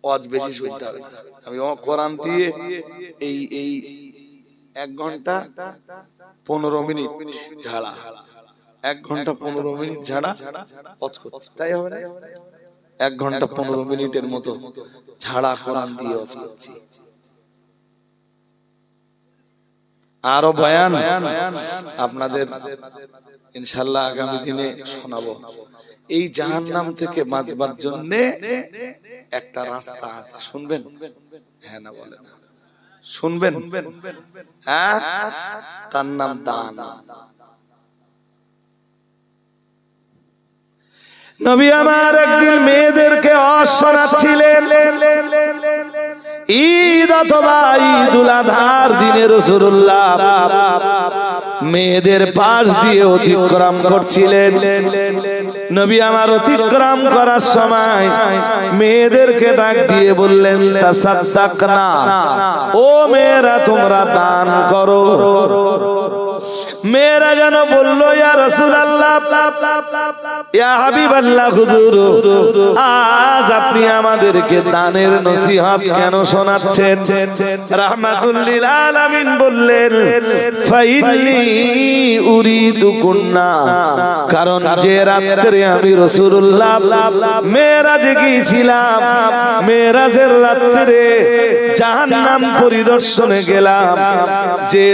S2: ওয়াজ বেশি শুনতে হবে। আমি কোরআন দিয়ে এই 1 ঘন্টা 15 মিনিট ঝাড়া, 1 ঘন্টা 15 মিনিট ঝাড়া ওয়াজ করছি, তাই হবে না? 1 ঘন্টা 15 মিনিটের মতো ঝাড়া কোরআন দিয়ে ওয়াজ করছি। আরো বয়ান আপনাদের ইনশাআল্লাহ আগামী দিনে শোনাবো। এই জাহান্নাম থেকে বাঁচবার জন্য একটা রাস্তা আছে, শুনবেন? হ্যাঁ না বলেন? শুনবেন? হ্যাঁ, তার নাম দান। নবী আমার একদিন মেয়েদেরকে শোনাচ্ছিলেন, ঈদ অথবা ঈদুল আযহার দিনে রাসূলুল্লাহ মেয়েদের পাশ দিয়ে অতিক্রম করছিলেন। নবী আমার অতিক্রম করার সময় মেয়েদেরকে ডাক দিয়ে বললেন, তাসাদদাকনা, ও মেয়েরা তোমরা দান করো। মেয়েরা যেন বলল, ইয়া রাসূলুল্লাহ, ইয়া হাবিবাল্লাহ, হুজুর আজ আপনি আমাদেরকে দানের নসিহত কেন শোনাচ্ছেন? রাহমাতুল লিল আলামিন বললেন, ফাইন্নী উরিদুকুন্না, কারণ যে রাত্রে আমি রাসূলুল্লাহ মেরাজে গিয়েছিলাম, মেরাজের রাত্রে জাহান্নাম পরিদর্শনে গেলাম, যে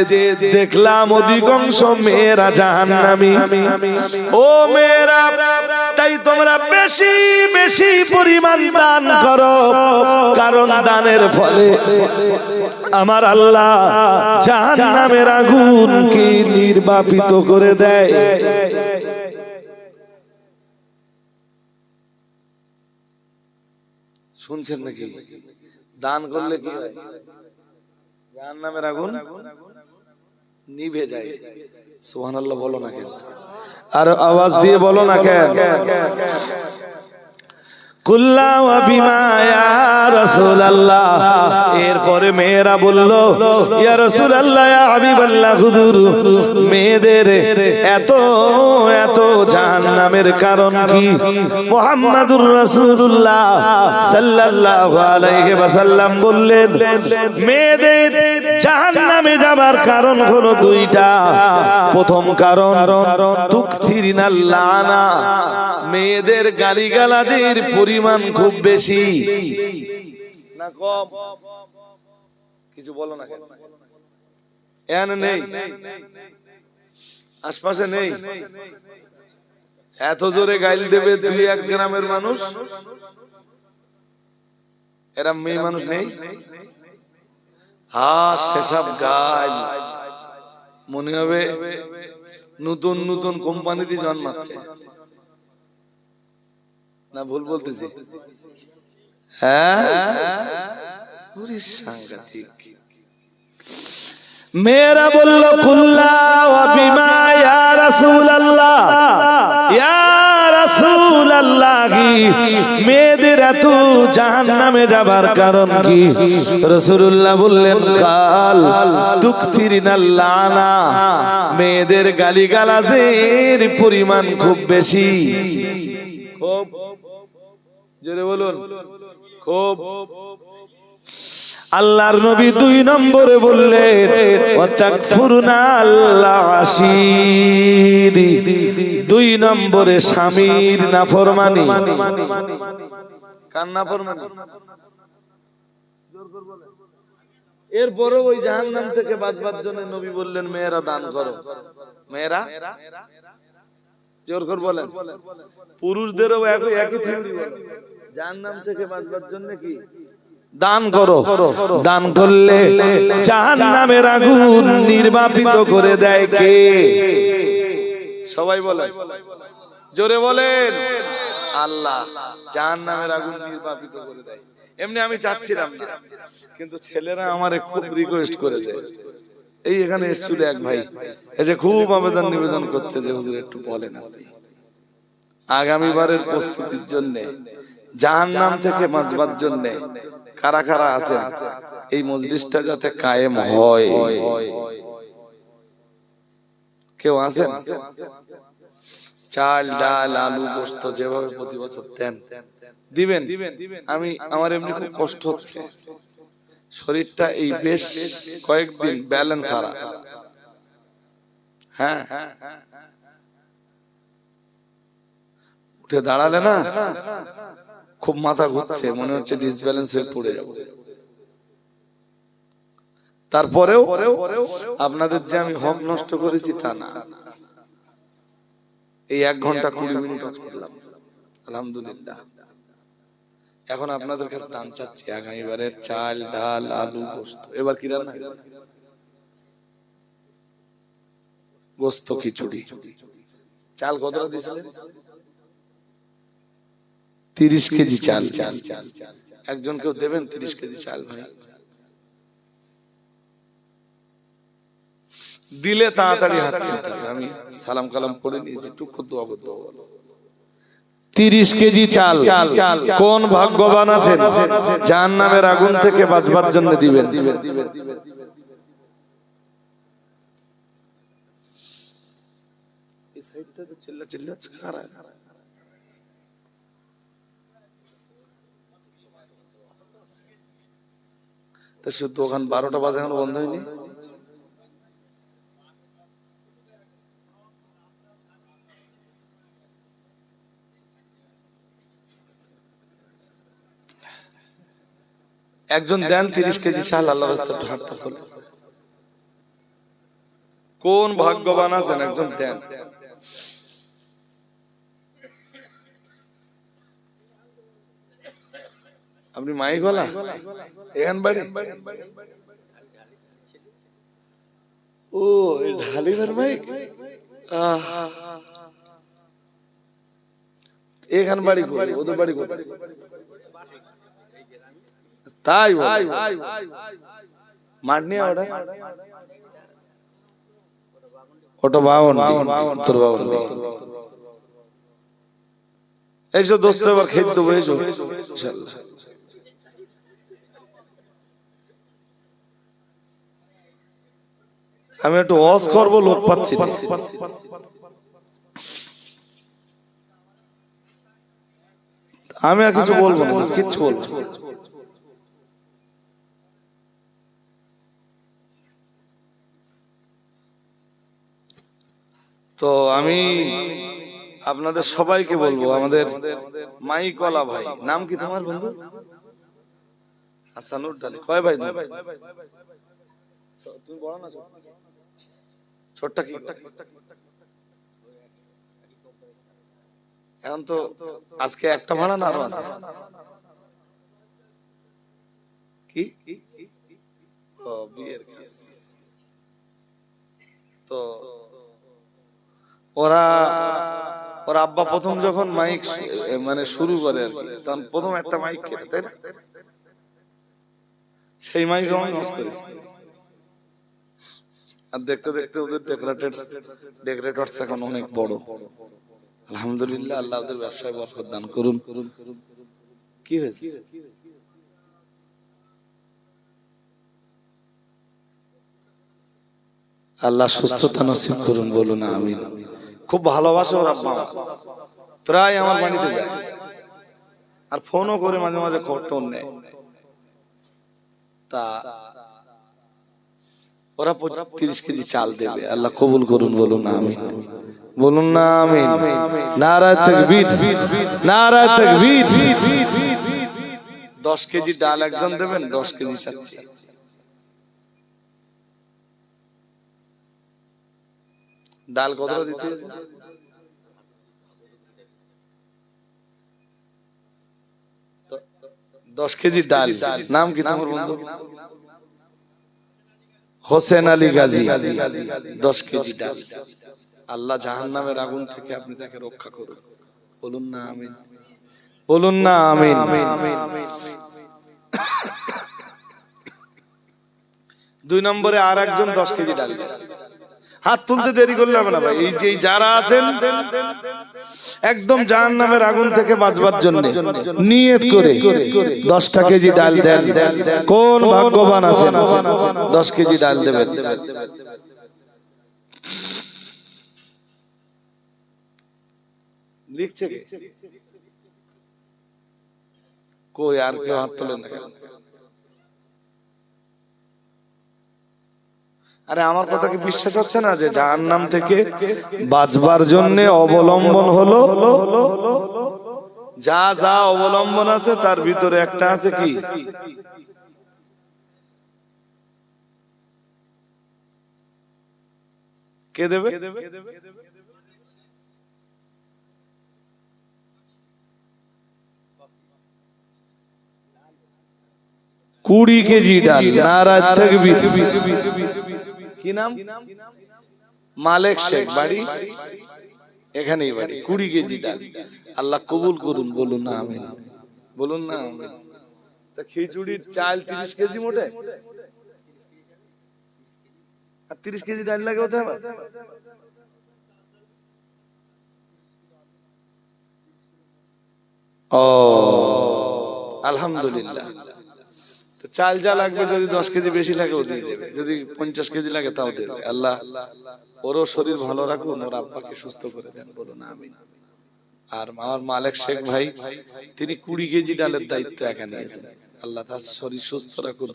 S2: দেখলাম অধিকাংশ মেয়েরা জাহান্নামী। ও মেয়েরা, তাই তোমরা বেশি বেশি পরিমাণ দান করো, কারণ দানের ফলে আমার আল্লাহ জাহান্নামের আগুনকে নির্বাপিত করে দেয়। শুনছেন নাকি? দান করলে কি হয়? জাহান্নামের আগুন নিভে যায়। সুবহানাল্লাহ বলো না কেন? আর আওয়াজ দিয়ে বলো না কেন? কুল্লা ওয়া বিমা ইয়া রাসূলুল্লাহ। এরপরে মেয়েরা বলল, ইয়া রাসূলুল্লাহ, ইয়া হাবিবাল্লাহ, হুজুর, মেয়েদের এত এত জাহান্নামের কারণ কি? মুহাম্মাদুর রাসূলুল্লাহ সাল্লাল্লাহু আলাইহি ওয়াসাল্লাম বললেন, মেয়েদের জাহান্নামে যাবার কারণ হলো দুইটা। প্রথম কারণ তুকথিরিনাল লানা, মেয়েদের গালিগালাজের পরিমাণ খুব বেশি না কম? কিছু বলো না কেন? এন নেই, আশপাশে নেই, এত জোরে গাইল দেবে 2-1 গ্রামের মানুষ, এরা মেয়ে মানুষ নেই? হ্যাঁ, সেসব গাইল মনে হবে নতুন নতুন কোম্পানিতে জন্মাচ্ছে না? ভুল বলতেছি? হ্যাঁ, সাংঘাতিক। মেয়েরা বলল, কুল্লা ওয়া বিমা ইয়া রাসূলুল্লাহ, ইয়া রাসূলুল্লাহ, মেয়েদের এত জাহান্নামে যাবার কারণ কি? রাসূলুল্লাহ বললেন, কাল তুকথিরিনাল লানা, মেয়েদের গালিগালাজের পরিমাণ খুব বেশি। খুব জোরে বলুন, খুব। আল্লাহর নবী 2 নম্বরে বললেন, ওয়াতাকফুরুনাল আশীর, 2 নম্বরে স্বামীর নাফরমানি। কার নাফরমানি? এরপরে ওই জাহান্নাম থেকে বাঁচবার জন্য নবী বললেন, মেয়েরা দান করো। মেয়েরা জোর করে বলেন, পুরুষদেরও একই থিওরি বলে, জাহান্নাম থেকে বাঁচবার জন্য কি? দান করো। দান করলে জাহান্নামের আগুন নির্বাপিত করে দেয় কে? সবাই বলেন, জোরে বলেন, আল্লাহ জাহান্নামের আগুন নির্বাপিত করে দেয়। এমনি আমি চাচ্ছিলাম না, কিন্তু ছেলেরা আমারে খুব রিকোয়েস্ট করেছে। এই এখানে এসেছিল এক ভাই, এই যে খুব আবেদন নিবেদন করছে যে হুজুর একটু বলেন আপনি আগামীবারের প্রস্তুতির জন্য, জাহান্নাম থেকে বাঁচবার জন্য কারা কারা আছেন, এই মজলিসটা যাতে কায়েম হয়। কেউ আছেন? চাল, ডাল, আলু, গোশত যেভাবে প্রতি বছর দেন দিবেন। আমার এমনি খুব কষ্ট হচ্ছে, শরীরটা এই বেশ কয়েকদিন ব্যালেন্স হারা। হ্যাঁ, উঠে দাঁড়ালে না খুব মাথা ঘুরছে, মনে হচ্ছে ডিসব্যালেন্স হয়ে পড়ে যাবো। তারপরেও আপনাদের যে আমি হক নষ্ট করেছি তা না, এই 1 ঘন্টা 20 মিনিট করলাম, আলহামদুলিল্লাহ। এখন আপনাদের কাছে দান চাচ্ছি আগামীবারের চাল, ডাল, আলু, গোশত। এবার কি রান্না? গোশত, খিচুড়ি। চাল কতটা দিয়েছিলেন? 30 কেজি চাল। একজন কেউ দেবেন 30 কেজি চাল? ভাই দিলে তাড়াতাড়ি হাত তুলতে হবে। আমি সালাম কালাম করে নিয়েছি, টুকু দোয়া করতে হবে। 30 কেজি চাল। কোন ভাগ্যবান আছেন জাহান্নামের আগুন থেকে বাঁচবার জন্য দিবেন? এই সাইডটা তো চিল্লা চিল্লা খারাপ। তা শুধু দোকান 12টা বাজে এখনো বন্ধ হয়নি। একজন দেন 30 কেজি চাল, আল্লাহর রাস্তায় হাতটা তোলে।
S1: কোন ভাগ্যবান আছেন একজন দেন। আপনি মাইক বলা এখান বাড়ি, ও ঢালিবার মাইক, এখান বাড়ি ওদের বাড়ি কোথায়? তাই মাঠ নিয়ে ওটা ওটা বাউন্ডি, উত্তর বাউন্ডি। এইসব দোস্ত এবার খেতে দেবো, এইসব ইনশাআল্লাহ। আমি একটু ওয়াজ করবো, লোক পাচ্ছি না। আমি আর কিছু বলবো না, কিচ্ছু বলবো। তো আমি আপনাদের সবাইকে বলবো, আমাদের মাইকওয়ালা ভাই, নাম কি তোমার বন্ধু? হাসানুর ডালি। কয় ভাই তুমি? তুমি বড় না ছোটটা? কি এখন তো আজকে একটা ভাড়া না আরো আছে? কি ও বিয়ের কেস। তো ওরা ওর আব্বা প্রথম যখন মাইক মানে শুরু করে আর কি, তখন প্রথম একটা মাইক কেটে, তাই না? সেই মাইক আমি ইউজ করেছি। আর দেখতে দেখতে ওদের ডেকোরেটরস এখন অনেক বড়। আলহামদুলিল্লাহ, আল্লাহ ওদের ব্যবসায় বরকত দান করুন। কি হয়েছে? আল্লাহ সুস্থতা নসিব করুন, বলুন আমিন। খুব ভালোবাসে ওর আব্বা, প্রায় আমার বাড়িতে যায় আর ফোনও করে মাঝে মাঝে খবর টোন নেয়। তা ওরা 30 কেজি চাল দেবে, আল্লাহ কবুল করুন, বলুন আমিন। বলুন না আমিন। নারায়ে তাকবীর, নারায়ে তাকবীর। 10 কেজি ডাল একজন দেবেন, 10 কেজি চাচ্ছি। ডাল কতটা দিতে? 10 কেজি ডাল। নাম কি তোমার বন্ধু? হোসেন আলী গাজী। 10 কেজি ডাল। আল্লাহ জাহান্নামের আগুন থেকে আপনি তাকে রক্ষা করুন, বলুন না আমিন। বলুন না আমিন। 2 নম্বরে আর একজন 10 কেজি ডাল। হাত তুলতে দেরি করলে হবে না ভাই। এই যে যারা আছেন একদম জাহান্নামের আগুন থেকে বাঁচবার জন্য নিয়ত করে 10টা কেজি ডাল দেন। কোন ভাগ্যবান আছেন 10 কেজি ডাল দেবেন? লিখছে কে? কই আর কেউ হাত তোলেন না কেন? আরে আমার কথা কি বিশ্বাস হচ্ছে না যে জাহান্নাম থেকে বাঁচবার জন্য অবলম্বন হলো যা যা অবলম্বন আছে, তার ভিতরে একটা আছে কি? কে দেবে? 20 কেজি ডাল। নারায়ে তাকবীর। কি নাম? মালেক শেখ, বাড়ি এখানেই বাড়ি। 20 কেজি ডাল আল্লাহ কবুল করুন, বলুন না আমিন। বলুন না আমিন। তা খিচুড়ির চাল 30 কেজি মোটে, আর 30 কেজি ডাল লাগে ওতে আবার? ও আলহামদুলিল্লাহ। চাল যা লাগবে, যদি 10 কেজি বেশি লাগে ও দিয়ে দেবে, যদি 50 কেজি লাগে তাও দেবে। আল্লাহ ওরও শরীর ভালো রাখুন, ওর আব্বাকে সুস্থ করে দেন, বলুন আমিন। আর আমার মালেক শেখ ভাই, তিনি 20 কেজি ডালের দায়িত্ব একা নিয়েছেন। আল্লাহ তার শরীর সুস্থ রাখুন,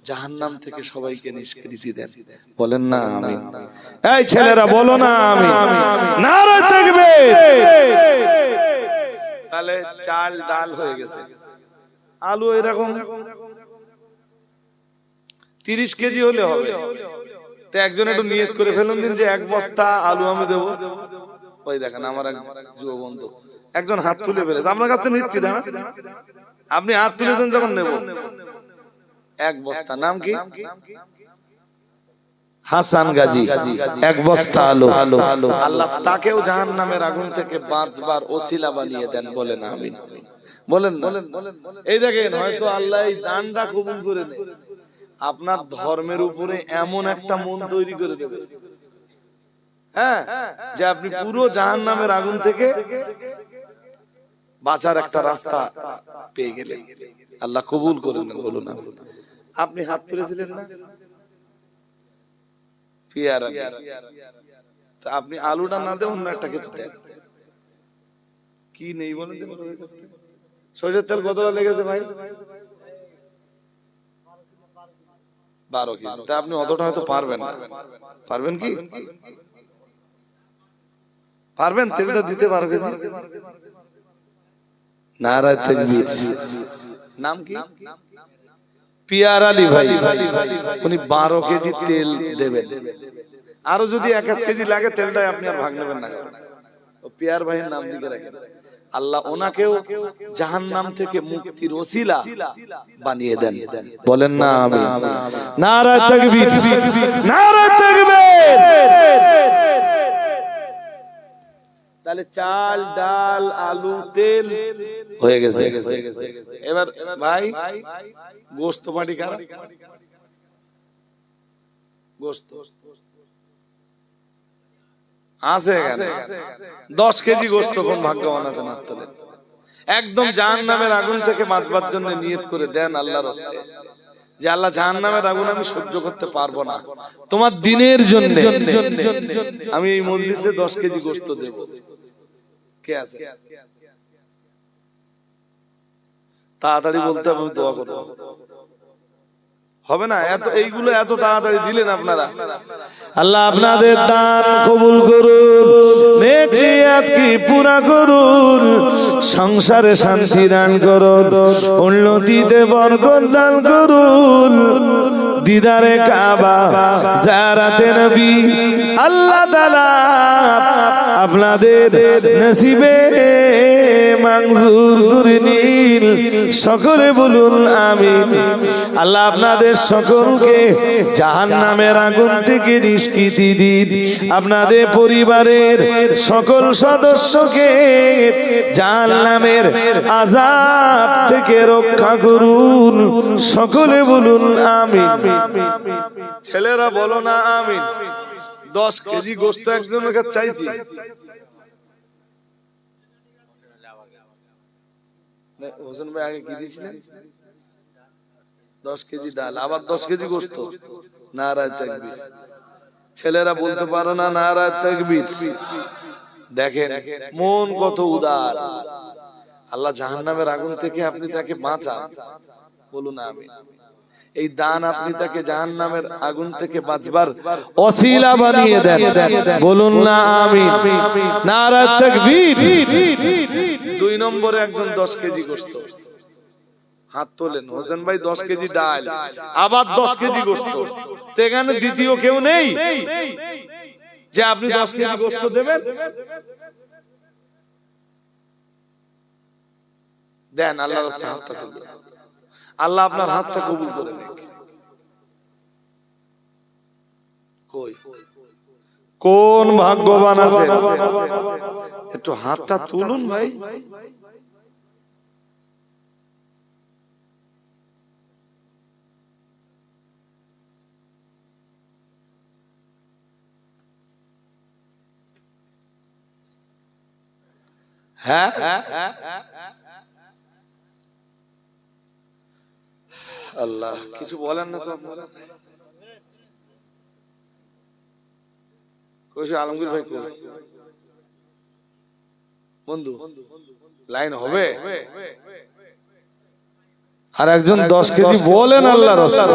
S1: জাহান্নাম থেকে সবাইকে নিষ্কৃতি দেন, বলেন না আমিন। এই ছেলেরা বলো না আমিন। নারে তাকবীর। তাহলে চাল ডাল হয়ে গেছে। আলু এরকম 30 কেজি হলে হবে। তো একজন একটু নিয়ত করে ফেলুন দিন যে 1 বস্তা আলু আমি দেবো। ওই দেখেন আমার এক যুব বন্ধু একজন হাত তুলে ফেলেছে, আপনার কাছ থেকে নিচ্ছি, দাঁড়া আপনি হাত তুলেছেন যখন নেব 1 বস্তা। নাম কি? হাসান গাজী। 1 বস্তা আলু। আল্লাহ তাকেও জাহান্নামের আগুন থেকে বাঁচবার ওসিলা বানিয়ে দেন, বলেন আমিন। বলেন না? এই দেখেন হয়তো আল্লাহ এই দানটা কবুল করে নেয়, আপনার ধর্মের উপরে এমন একটা মন তৈরি করে দেবে, হ্যাঁ, যে আপনি পুরো জাহান্নামের আগুন থেকে বাঁচার একটা রাস্তা পেয়ে গেলেন। আল্লাহ কবুল করেন, বলুন না। আপনি হাত তুলেছিলেন না পিয়ারা, তো আপনি আলুটা না দেন অন্য একটা কিছু দেন। কি নেই বলেন? সরিষার তেল কতটা লেগেছে ভাই? 12 কেজি। তা আপনি অতটা হয়তো পারবেন না। পারবেন কি? পারবেন তেলটা দিতে 12 কেজি? নারায়ে তাকবীর। নাম কি? পিয়ার আলী ভাই। উনি 12 কেজি তেল দেবেন। আরো যদি 1 কেজি লাগে তেলটাই আপনি আর ভাগ নেবেন না। ও পিয়ার ভাইয়ের নাম দিকে রাখেন। আল্লাহ ওনাকেও জাহান্নাম থেকে মুক্তির ওসিলা বানিয়ে দেন, বলেন না আমিন। নারায়ে তাকবীর, নারায়ে তাকবীর। তাহলে চাল, ডাল, আলু, তেল হয়ে গেছে। এবার ভাই গোশত পাটি কারা? গোশত আছে এখানে 10 কেজি গোশত কোন ভাগ্যবান আছেন? হাত তোলেন। একদম জাহান্নামের আগুন থেকে বাঁচবার জন্য নিয়ত করে দেন আল্লাহর রাস্তায়, যে আল্লাহ জাহান্নামের আগুন আমি সহ্য করতে পারবো না, তোমার দিনের জন্য আমি এই মজলিসে 10 কেজি গোশত দেব। কে আছে? তাড়াতাড়ি বলতে হবে, আমি দোয়া করবো। হবে না? এত এইগুলো এত তাড়াতাড়ি দিলেন আপনারা। আল্লাহ আপনাদের দান কবুল করুন, নেক নিয়াত কি পুরা করুন, সংসারে শান্তি দান করুন, উন্নতিতে বরকত দান করুন, দিদারে কাবা, জিয়ারতে নবী আল্লাহ তাআলা আপনাদের নসিবে মঞ্জুর করে নিন। সকলে বলুন আমিন। আল্লাহ আপনাদের সকলকে জাহান্নামের আগুন থেকে নিষ্কৃতি দিন, আপনাদের পরিবারের সকল সদস্যকে জাহান্নামের আযাব থেকে রক্ষা করুন। সকলে বলুন আমিন। ছেলেরা বলো না আমিন। 10 কেজি গোশত একজনের কাছে চাইছি। হোসেন ভাই আগে কি দিয়েছিলেন? 10 কেজি ডাল, আবার 10 কেজি গোশত। নারায়ে তাকবীর। ছেলেরা বলতে পারো না নারায়ে তাকবীর? দেখেন মন কত উদার। আল্লাহ জাহান্নামের আগুন থেকে আপনি তাকে বাঁচান, বলুন আমিন। এই দান আপনি তাকে জাহান্নামের আগুন থেকে বাঁচবার ওসিলা বানিয়ে দেন, বলুন না আমিন। নারায়ে তাকবীর। 2 নম্বরে একজন 10 কেজি গোশত, হাত তোলেন। হোসেন ভাই 10 কেজি ডাল, আবার 10 কেজি গোশত। এখানে দ্বিতীয় কেউ নেই যে আপনি 10 কেজি গোশত দেবেন? দেন আল্লাহর রাস্তায় হাতটা তুলুন। আল্লাহ আপনার হাতটা কবুল করে নেক। কই কোন ভাগ্যবান আছে? একটু হাতটা তুলুন ভাই। হ্যাঁ, আল্লাহ কিছু বলেন না তো আপনারা? কইছে আলমগীর ভাই কই? বন্ধু লাইন হবে? আর একজন 10 কেজি বলেন আল্লাহর রাস্তায়।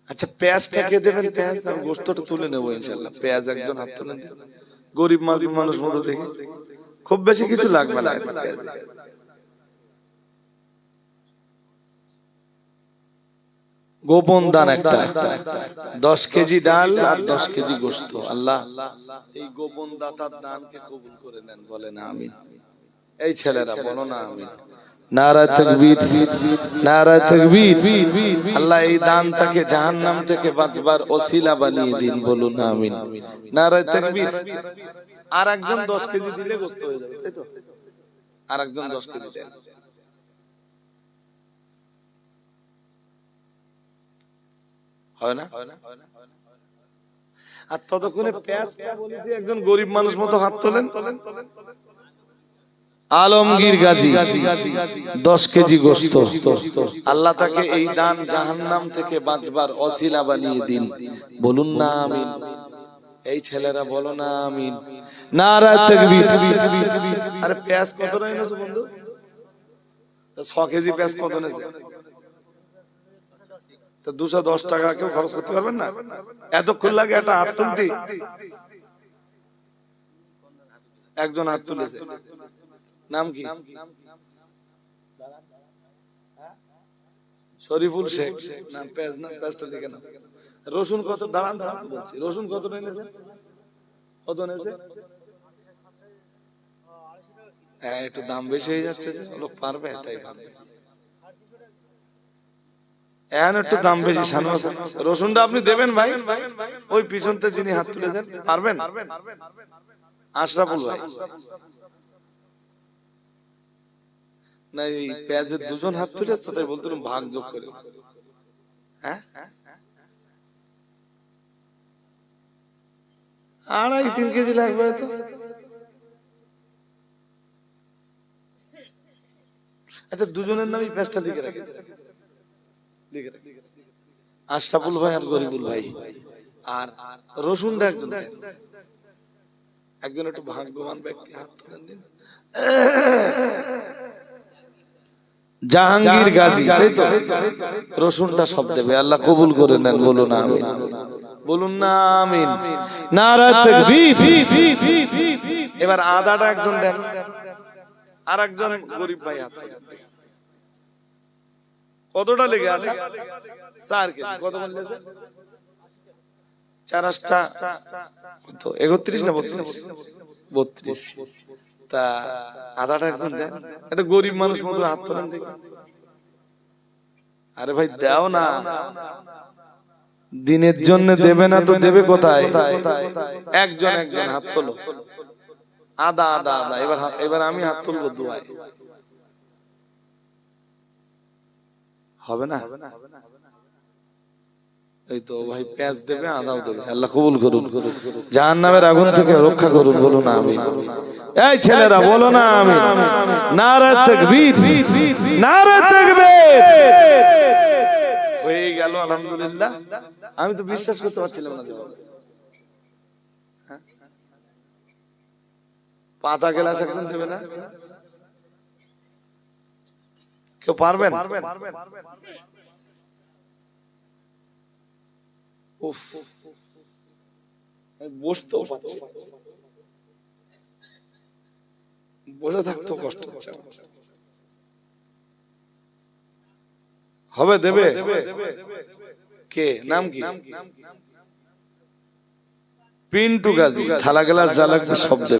S1: আচ্ছা পেঁয়াজটা কে দেবেন? পেঁয়াজ আর গোশতটা তুলে নেবো ইনশাআল্লাহ। পেঁয়াজ একজন হাত তুলেন, গরিব মানুষ মতো দেখে, খুব বেশি কিছু লাগবে না। গোপন দান একটা 10 কেজি ডাল আর 10 কেজি গোশত। আল্লাহ এই গোপন দাতার দানকে কবুল করে নেন, বলেন আমিন। এই ছেলেরা বলো না আমিন। নারা তাকবীর, নারা তাকবীর। আল্লাহ এই দানটাকে জাহান্নাম থেকে বাঁচবার ওসিলা বানিয়ে দিন, বলুন আমিন। নারা তাকবীর। আর একজন 10 কেজি দিলে গোশত হয়ে যাবে, তাই তো? আর একজন 10 কেজি দেন, হয় না? আর ততক্ষণে পেঁয়াজ বলেছি, একজন গরিব মানুষ মতো হাত তোলেন। আলমগীর গাজী 10 কেজি গোশত। আল্লাহ তাকে এই দান জাহান্নাম থেকে বাঁচবার ওসিলা বানিয়ে দিন, বলুন না আমিন। এই ছেলেরা বলো না আমিন। নারা তাকবীর। আরে পেঁয়াজ কত এনেছো বন্ধু? 6 কেজি পেঁয়াজ কত এনেছে? তো 210 টাকা কেউ খরচ করতে পারবেন না? এতক্ষণ লাগে একটা হাত তুলতে? একজন হাত তুলেছে, নাম কি? শরীফুল শেখ। নাম পেঁয়াজ, না পেঁয়াজটা দিকে না। রসুন কত? দাঁড়ান দাঁড়ান বলছি, রসুন কত এনেছে? কত এনেছে? হ্যাঁ, একটু দাম বেশি হয়ে যাচ্ছে, লোক পারবে তাই ভাবতেছি। এখন একটু দাম বেশি। রসুনটা আপনি দেবেন ভাই? ওই পিছনতে যিনি হাত তুলেছেন, পারবেন? আশরাফুল ভাই না, এই পেঁয়াজের দুজন হাত তুলেছে তো, তাই বলতেন ভাগ যোগ করে। হ্যাঁ, 2.5-3 কেজি লাগবে তো। আচ্ছা, দুজনের নামই পেঁয়াজটা লিখে রাখেন। আশরাফুল ভাই আর গরিবুল ভাই। আর রসুনটা একজন দেন। একজন একটু ভাগ্যবান ব্যক্তি হাত তুলেন দিন। জাহাঙ্গীর গাজী, তাই তো? রসুনটা সব দেবে, আল্লাহ কবুল করে নেন, বলুন আমিন। বলুন না আমিন। নারা তাকবীর। এবার আদাটা একজন দেন, আর একজন গরিব ভাই হাত তুলেন। কতটা লেগে আছে? 4 কেজি। কত বললেছে? 4 কত? 31 না 32? 32। তা আদাটা একজন দেন, একটা গরিব মানুষ মতো হাত তোলেন দেখি। আরে ভাই দাও না, দিনের জন্য দেবে না তো দেবে কোথায়? একজন একজন হাত তোলো। আদা আদা আদা। এবার আমি হাত তুলবো দুয়ায়, হবে না? এই তো ভাই, পেঁয়াজ দেবে, আদাও দেবে, আল্লাহ কবুল করুন, জাহান্নামের আগুন থেকে রক্ষা করুন, বলুন আমিন। এই ছেলেরা বলো না আমিন। নারা তাকবীর, নারা তাকবীর। হয়ে গেল আলহামদুলিল্লাহ। আমি তো বিশ্বাস করতে পারছিলাম না। পাতা গেলাস একজন দেবে না? কেউ পারবেন? উফ, বসতেও পারছি, বসে থাকতেও কষ্ট হচ্ছে। হবে, দেবে? কে? নাম কি? পিন্টু গাজী। থালা গেলাস যা লাগবে সব দেবে।